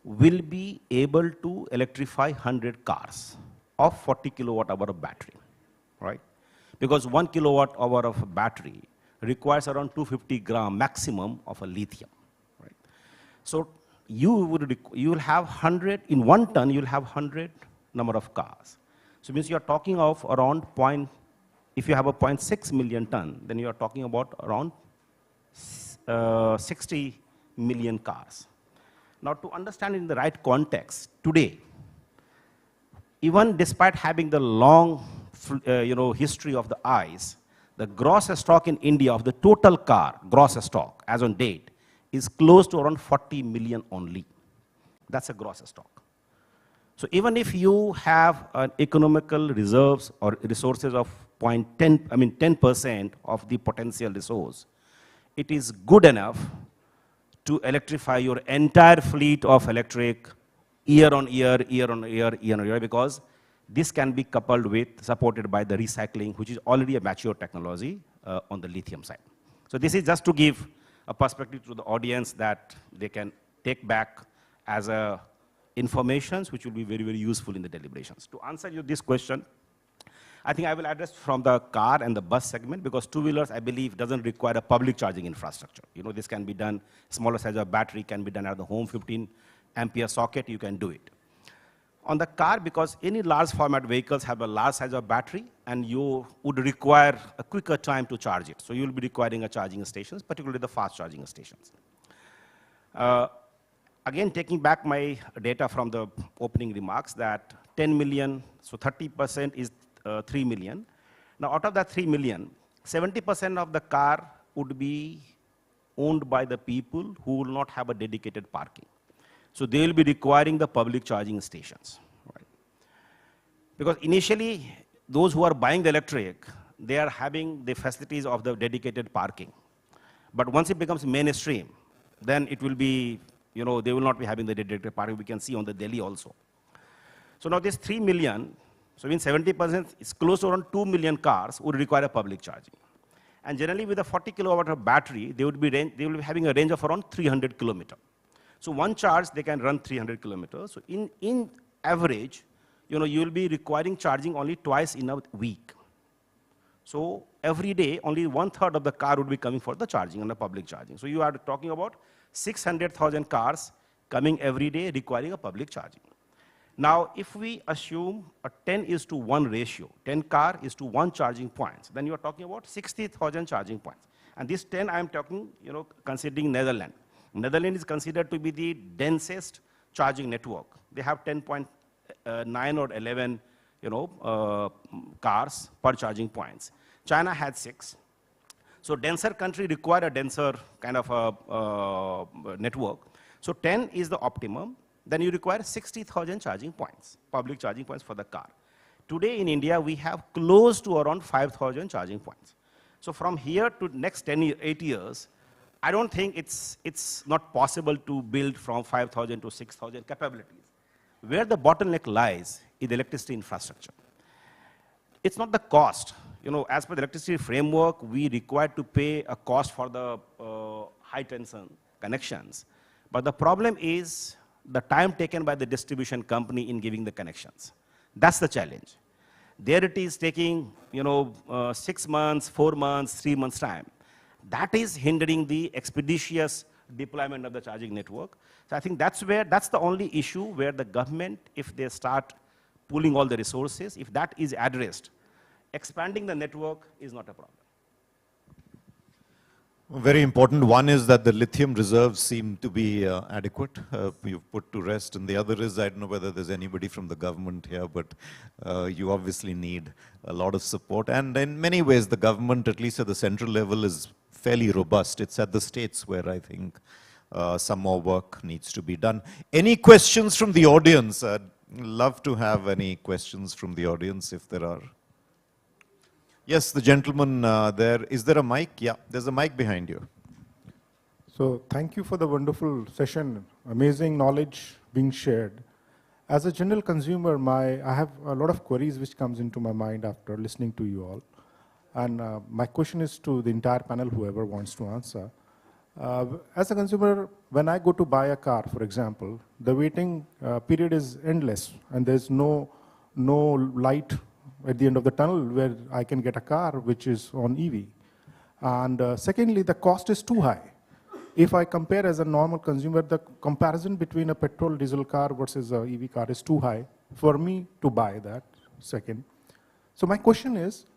will be able to electrify 100 cars of 40 kilowatt hour of battery, right? Because 1 kilowatt hour of battery requires around 250 gram maximum of a lithium, right? So you will have 100, in 1 ton, you'll have 100 number of cars. So it means you're talking of around if you have a 0.6 million ton, then you're talking about around 60 million cars. Now, to understand in the right context, today, even despite having the long history of the ICE, the gross stock in India of the total car, gross stock, as on date, is close to around 40 million only. That's a gross stock. So even if you have an economical reserves or resources of 10% of the potential resource, it is good enough to electrify your entire fleet of electric year on year, because this can be coupled with, supported by the recycling, which is already a mature technology on the lithium side. So this is just to give a perspective to the audience that they can take back as a informations which will be very, very useful in the deliberations. To answer you this question, I think I will address from the car and the bus segment, because two-wheelers, I believe, doesn't require a public charging infrastructure. This can be done, smaller size of battery can be done at the home, 15 ampere socket, you can do it. On the car, because any large format vehicles have a large size of battery, and you would require a quicker time to charge it. So you'll be requiring a charging stations, particularly the fast charging stations. Again, taking back my data from the opening remarks, that 10 million, so 30% is 3 million. Now, out of that 3 million, 70% of the car would be owned by the people who will not have a dedicated parking. So they will be requiring the public charging stations, right? Because initially, those who are buying the electric, they are having the facilities of the dedicated parking. But once it becomes mainstream, then it will be, they will not be having the dedicated parking. We can see on the Delhi also. So now this 3 million, so in 70%, it's close to around 2 million cars would require a public charging. And generally with a 40 kilowatt of battery, they will be having a range of around 300 kilometers. So one charge, they can run 300 kilometers. So in average, you will be requiring charging only twice in a week. So every day, only 1/3 of the car would be coming for the charging and the public charging. So you are talking about 600,000 cars coming every day requiring a public charging. Now, if we assume a 10:1 ratio, 10 car is to 1 charging points, then you are talking about 60,000 charging points. And this 10, I am talking, considering Netherlands. Netherlands is considered to be the densest charging network. They have 10.9 or 11, cars per charging points. China had 6. So denser country require a denser kind of a network. So 10 is the optimum. Then you require 60,000 charging points, public charging points for the car. Today in India, we have close to around 5,000 charging points. So from here to next 8 years, I don't think it's not possible to build from 5,000 to 6,000 capabilities. Where the bottleneck lies is the electricity infrastructure. It's not the cost. As per the electricity framework, we require to pay a cost for the high tension connections. But the problem is the time taken by the distribution company in giving the connections. That's the challenge. There it is taking, 6 months, 4 months, 3 months time. That is hindering the expeditious deployment of the charging network. So I think that's the only issue where the government, if they start pooling all the resources, if that is addressed, expanding the network is not a problem. Very important. One is that the lithium reserves seem to be adequate. You've put to rest. And the other is, I don't know whether there's anybody from the government here, but you obviously need a lot of support. And in many ways, the government, at least at the central level, is fairly robust. It's at the states where I think some more work needs to be done. Any questions from the audience? I'd love to have any questions from the audience if there are. Yes, the gentleman there. Is there a mic? Yeah, there's a mic behind you. So thank you for the wonderful session. Amazing knowledge being shared. As a general consumer, I have a lot of queries which comes into my mind after listening to you all. And my question is to the entire panel, whoever wants to answer. As a consumer, when I go to buy a car, for example, the waiting period is endless and there's no light at the end of the tunnel where I can get a car which is on EV. And secondly, the cost is too high. If I compare as a normal consumer, the comparison between a petrol diesel car versus a EV car is too high for me to buy that, second. So my question is,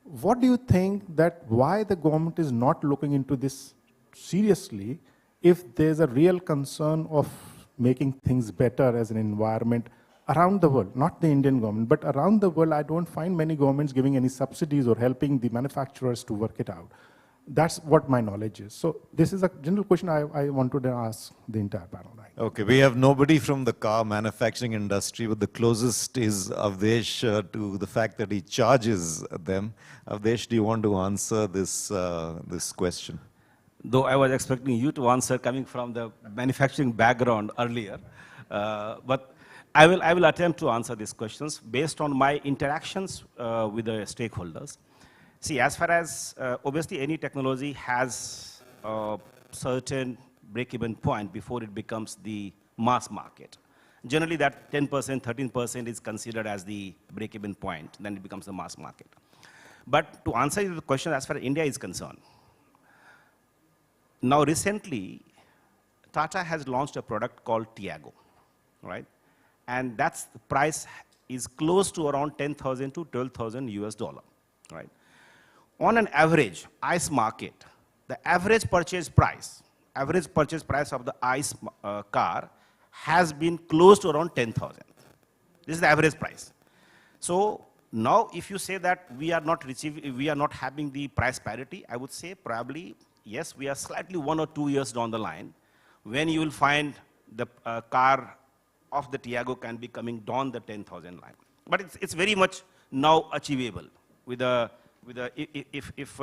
what do you think that why the government is not looking into this seriously if there's a real concern of making things better as an environment around the world, not the Indian government, but around the world, I don't find many governments giving any subsidies or helping the manufacturers to work it out. That's what my knowledge is. So this is a general question I wanted to ask the entire panel. Okay, we have nobody from the car manufacturing industry, but the closest is Avdesh to the fact that he charges them. Avdesh, do you want to answer this question? Though I was expecting you to answer coming from the manufacturing background earlier, but I will attempt to answer these questions based on my interactions with the stakeholders. See, as far as obviously any technology has a certain break-even point before it becomes the mass market. Generally, that 10%, 13% is considered as the break-even point, then it becomes the mass market. But to answer the question as far as India is concerned, now recently, Tata has launched a product called Tiago, right? And that's the price is close to around 10,000 to 12,000 US dollar, right? On an average ICE market, the average purchase price of the ICE car has been close to around 10,000. This is the average price. So now, if you say that we are not having the price parity, I would say probably yes, we are slightly 1 or 2 years down the line when you will find the car of the Tiago can be coming down the 10,000 line. But it's very much now achievable with if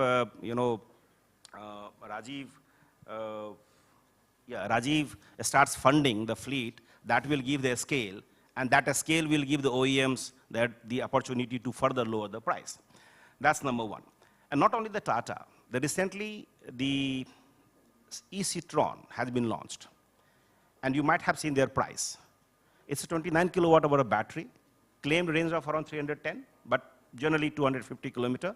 Rajiv starts funding the fleet, that will give the scale, and that scale will give the OEMs the opportunity to further lower the price. That's number one. And not only the Tata, recently, the e-Citron has been launched, and you might have seen their price. It's a 29 kilowatt hour battery, claimed range of around 310, but generally 250 kilometer,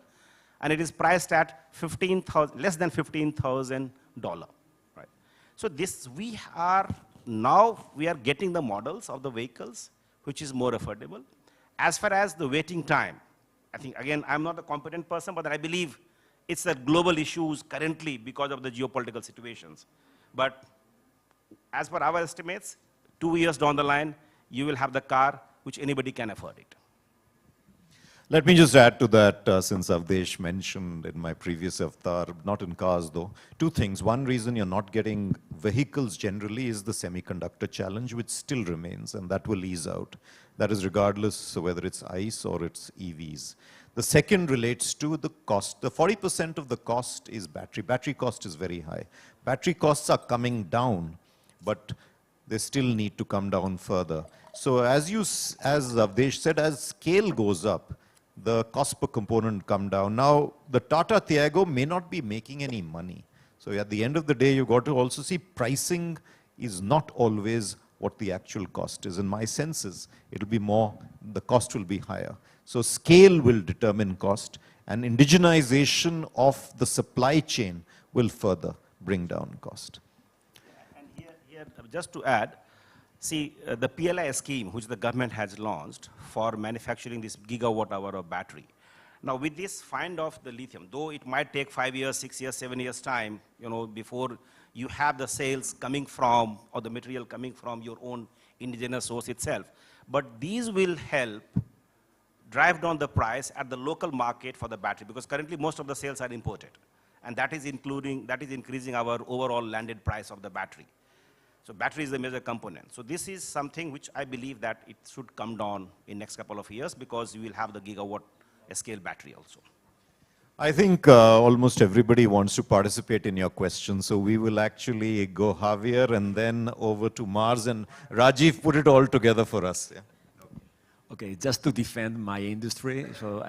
and it is priced at less than $15,000. Right? So this we are getting the models of the vehicles which is more affordable. As far as the waiting time, I think again I'm not a competent person, but I believe it's a global issues currently because of the geopolitical situations. But as per our estimates, 2 years down the line, you will have the car which anybody can afford it. Let me just add to that, since Avdesh mentioned in my previous avatar, not in cars though, two things. One reason you're not getting vehicles generally is the semiconductor challenge, which still remains, and that will ease out. That is regardless of whether it's ICE or it's EVs. The second relates to the cost. The 40% of the cost is battery. Battery cost is very high. Battery costs are coming down, but they still need to come down further. So as Avdesh said, as scale goes up, the cost per component come down. Now, the Tata Tiago may not be making any money. So at the end of the day, you've got to also see pricing is not always what the actual cost is. In my senses, it'll be more, the cost will be higher. So scale will determine cost, and indigenization of the supply chain will further bring down cost. And here just to add, see, the PLI scheme, which the government has launched for manufacturing this gigawatt hour of battery. Now, with this find of the lithium, though it might take 5 years, 6 years, 7 years time, before you have the sales coming from, or the material coming from your own indigenous source itself. But these will help drive down the price at the local market for the battery, because currently most of the sales are imported. And that is increasing our overall landed price of the battery. So battery is the major component. So this is something which I believe that it should come down in next couple of years, because you will have the gigawatt scale battery also. I think almost everybody wants to participate in your question. So we will actually go Javier and then over to Mars, and Rajiv put it all together for us. Yeah. Okay, just to defend my industry, so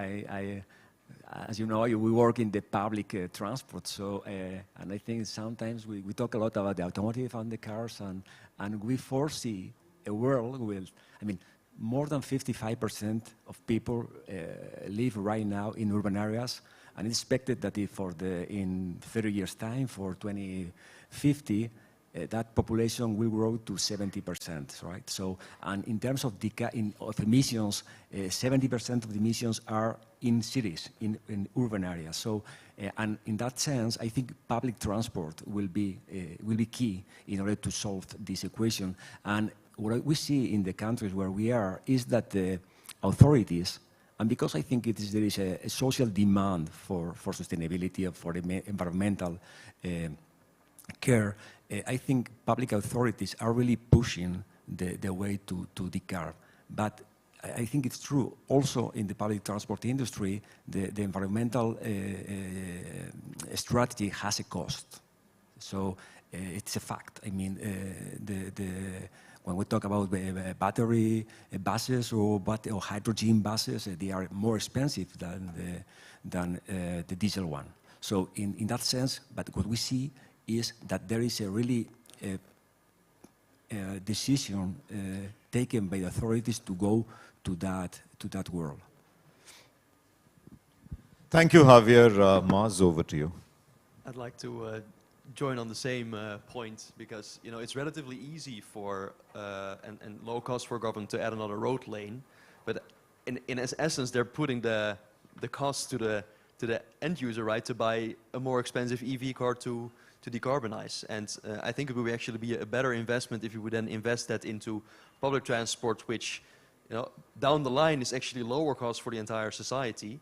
as you know, we work in the public transport, so, and I think sometimes we talk a lot about the automotive and the cars, and we foresee a world with, more than 55% of people live right now in urban areas, and it's expected that in 30 years' time, for 2050, that population will grow to 70%, right? So, and in terms of emissions, 70% of the emissions are in cities, in urban areas. So, and in that sense, I think public transport will be key in order to solve this equation. And what we see in the countries where we are is that the authorities, and because I think there is a social demand for sustainability and for the environmental care, I think public authorities are really pushing the way to decarb. But I think it's true also in the public transport industry, the environmental strategy has a cost. So it's a fact. When we talk about battery buses or hydrogen buses, they are more expensive than the diesel one. So in that sense, but what we see is that there is a really decision taken by the authorities to go to that world. Thank you, Javier. Mars, over to you. I'd like to join on the same point, because it's relatively easy for and low cost for government to add another road lane, but in essence they're putting the cost to the end user, right, to buy a more expensive EV car to decarbonize. And I think it would actually be a better investment if you would then invest that into public transport, which down the line is actually lower cost for the entire society,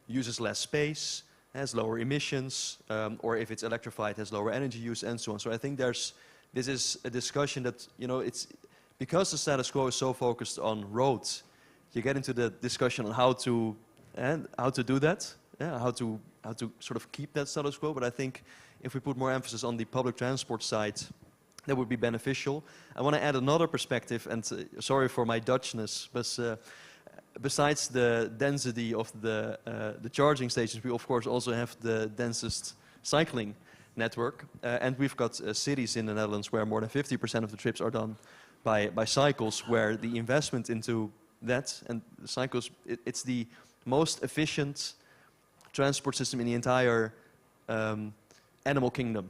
uses less space, has lower emissions, or if it's electrified, has lower energy use, and so on. So I think this is a discussion that, it's because the status quo is so focused on roads, you get into the discussion on how to do that, how to sort of keep that status quo. But I think if we put more emphasis on the public transport side, that would be beneficial. I want to add another perspective, and sorry for my Dutchness, but besides the density of the charging stations, we of course also have the densest cycling network. And we've got cities in the Netherlands where more than 50% of the trips are done by cycles, where the investment into that and the cycles, it's the most efficient transport system in the entire animal kingdom.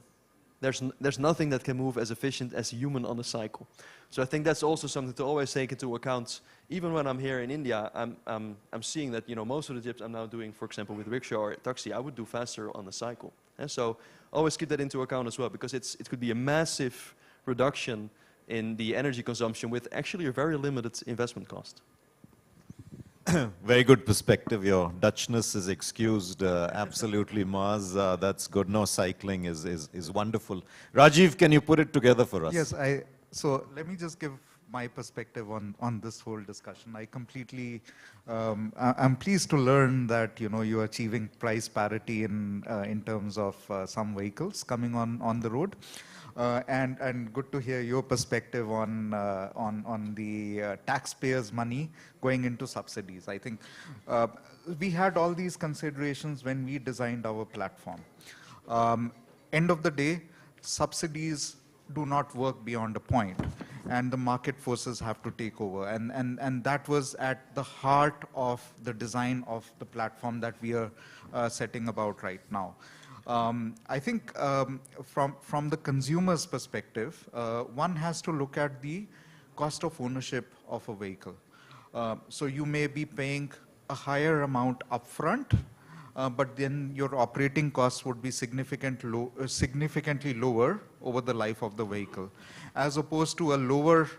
There's nothing that can move as efficient as a human on a cycle. So I think that's also something to always take into account. Even when I'm here in India, I'm seeing that, you know, most of the trips I'm now doing, for example, with rickshaw or taxi, I would do faster on a cycle. And so always keep that into account as well, because it could be a massive reduction in the energy consumption with actually a very limited investment cost. Very good perspective. Your Dutchness is excused. Absolutely, Maz. That's good. No, cycling is wonderful. Rajiv, can you put it together for us? Yes, so let me just give my perspective on this whole discussion. I completely, I'm pleased to learn that, you know, you're achieving price parity in terms of some vehicles coming on the road. And good to hear your perspective on the taxpayers' money going into subsidies. I think we had all these considerations when we designed our platform. End of the day, subsidies do not work beyond a point, and the market forces have to take over. And that was at the heart of the design of the platform that we are setting about right now. I think from the consumer's perspective, one has to look at the cost of ownership of a vehicle. So you may be paying a higher amount upfront, but then your operating costs would be significantly lower over the life of the vehicle, as opposed to a lower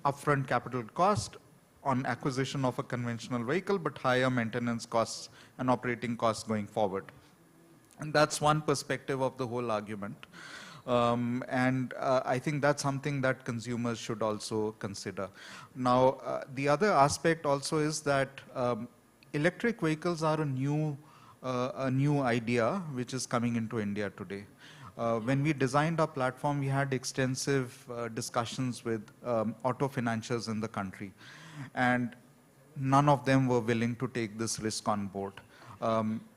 upfront capital cost on acquisition of a conventional vehicle, but higher maintenance costs and operating costs going forward. And that's one perspective of the whole argument. I think that's something that consumers should also consider. Now, the other aspect also is that electric vehicles are a new idea which is coming into India today. When we designed our platform, we had extensive discussions with auto financiers in the country, and none of them were willing to take this risk on board.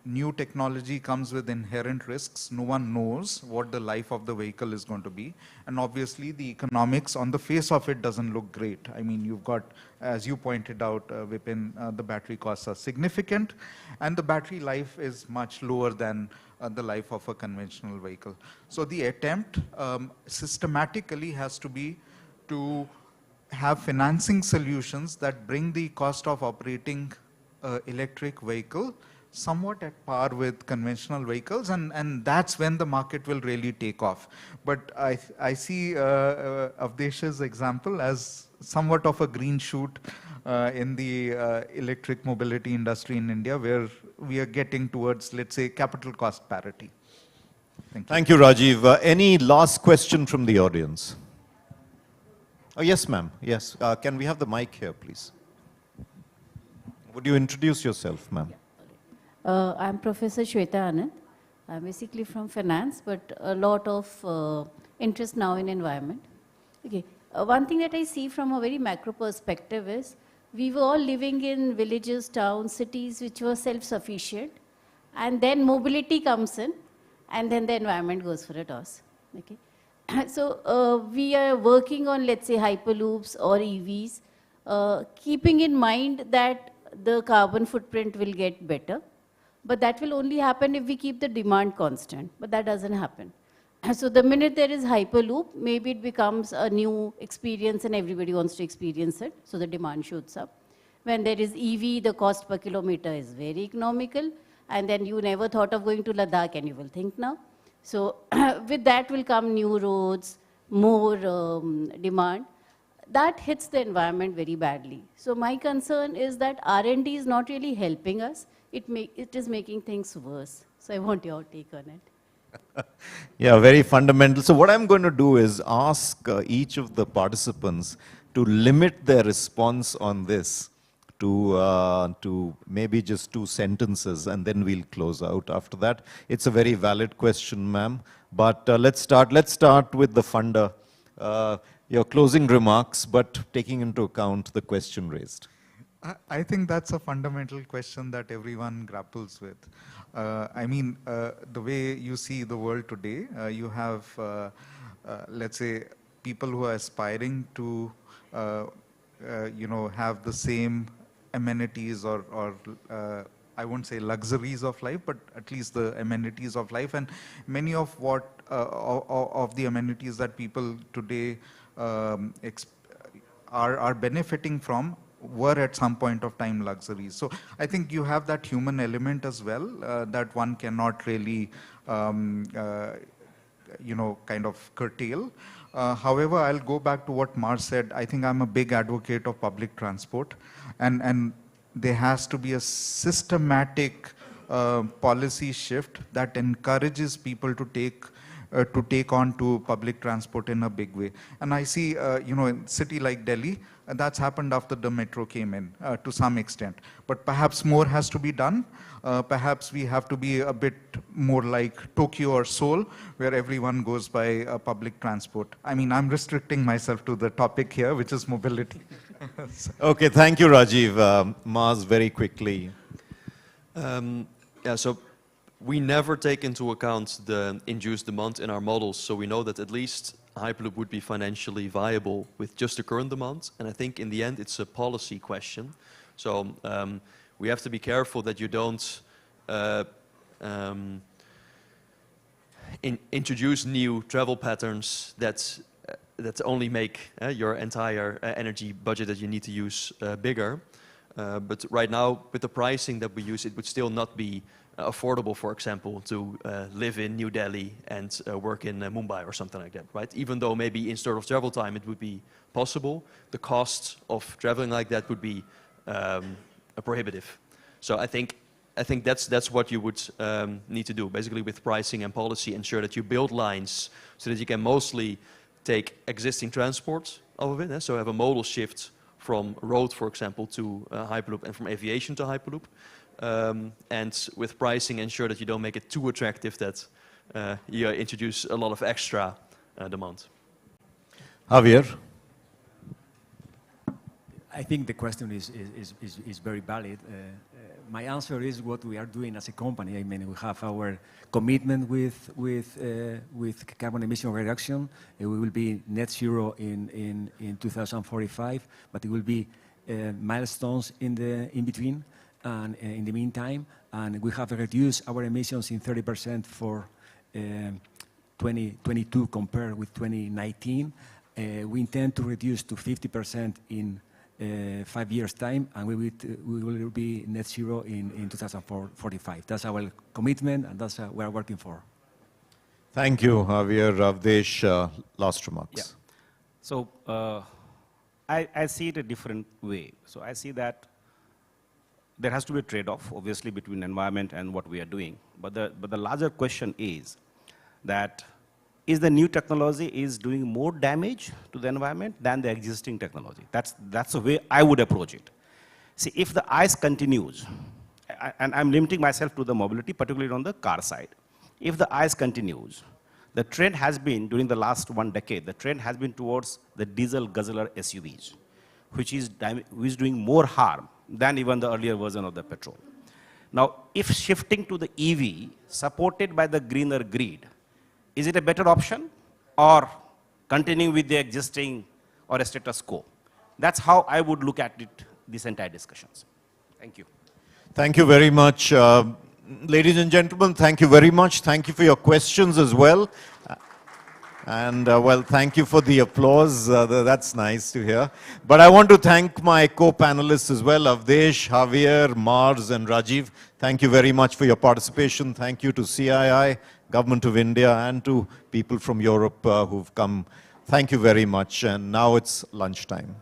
New technology comes with inherent risks. No one knows what the life of the vehicle is going to be. And obviously the economics on the face of it doesn't look great. I mean, you've got, as you pointed out, Vipin, the battery costs are significant, and the battery life is much lower than the life of a conventional vehicle. So the attempt systematically has to be to have financing solutions that bring the cost of operating electric vehicle somewhat at par with conventional vehicles, and that's when the market will really take off. But I see Avdesh's example as somewhat of a green shoot in the electric mobility industry in India, where we are getting towards, let's say, capital cost parity. Thank you, Rajiv. Any last question from the audience? Oh, yes, ma'am. Yes. Can we have the mic here, please? Would you introduce yourself, ma'am? I'm Professor Shweta Anand. I'm basically from finance, but a lot of interest now in environment. Okay. One thing that I see from a very macro perspective is we were all living in villages, towns, cities which were self-sufficient, and then mobility comes in, and then the environment goes for a toss. Okay. So we are working on, let's say, hyperloops or EVs, keeping in mind that the carbon footprint will get better. But that will only happen if we keep the demand constant, but that doesn't happen. So the minute there is hyperloop, maybe it becomes a new experience and everybody wants to experience it, so the demand shoots up. When there is EV, the cost per kilometer is very economical, and then you never thought of going to Ladakh and you will think now. So with that will come new roads, more demand. That hits the environment very badly. So my concern is that R&D is not really helping us. It is making things worse. So I want your take on it. Yeah, very fundamental. So what I'm going to do is ask each of the participants to limit their response on this to maybe just 2 sentences, and then we'll close out after that. It's a very valid question, ma'am. But let's start with the funder. Your closing remarks, but taking into account the question raised. I think that's a fundamental question that everyone grapples with. I mean, the way you see the world today, you have, let's say, people who are aspiring to, have the same amenities or I won't say luxuries of life, but at least the amenities of life. And many of of the amenities that people today are benefiting from were at some point of time luxuries. So I think you have that human element as well that one cannot really, kind of curtail. However, I'll go back to what Mar said. I think I'm a big advocate of public transport, and there has to be a systematic policy shift that encourages people to take on to public transport in a big way. And I see, in a city like Delhi, that's happened after the metro came in to some extent. But perhaps more has to be done. Perhaps we have to be a bit more like Tokyo or Seoul, where everyone goes by public transport. I mean, I'm restricting myself to the topic here, which is mobility. Okay, thank you, Rajiv. Mars, very quickly. Yeah, so we never take into account the induced demand in our models, so we know that at least Hyperloop would be financially viable with just the current demand, and I think in the end it's a policy question. So we have to be careful that you don't introduce new travel patterns that only make your entire energy budget that you need to use bigger. But right now, with the pricing that we use, it would still not be affordable, for example, to live in New Delhi and work in Mumbai or something like that, right? Even though maybe instead of travel time it would be possible, the cost of traveling like that would be prohibitive. So I think that's what you would need to do, basically with pricing and policy, ensure that you build lines so that you can mostly take existing transport out of it, so have a modal shift from road, for example, to Hyperloop, and from aviation to Hyperloop. And with pricing, ensure that you don't make it too attractive that you introduce a lot of extra demand. Javier? I think the question is very valid. My answer is what we are doing as a company. I mean, we have our commitment with carbon emission reduction. We will be net zero in 2045, but it will be milestones in between and in the meantime. And we have reduced our emissions in 30% for 2022 compared with 2019. We intend to reduce to 50% in 5 years' time, and we will be net zero in 2045. That's our commitment, and that's what we are working for. Thank you, Javier. Avdesh, last remarks. Yeah. So I see it a different way. So I see that there has to be a trade-off, obviously, between environment and what we are doing. But the larger question is that is the new technology is doing more damage to the environment than the existing technology? That's the way I would approach it. See, if the ICE continues, and I'm limiting myself to the mobility, particularly on the car side. If the ICE continues, the trend has been, during the last 1 decade, the trend has been towards the diesel guzzler SUVs, which is doing more harm than even the earlier version of the petrol. Now, if shifting to the EV, supported by the greener grid, is it a better option, or continuing with the existing or a status quo? That's how I would look at it, this entire discussions. Thank you. Thank you very much. Ladies and gentlemen, thank you very much. Thank you for your questions as well. And well, thank you for the applause. That's nice to hear. But I want to thank my co-panelists as well, Avdesh, Javier, Mars, and Rajiv. Thank you very much for your participation. Thank you to CII, Government of India, and to people from Europe who've come. Thank you very much. And now it's lunchtime.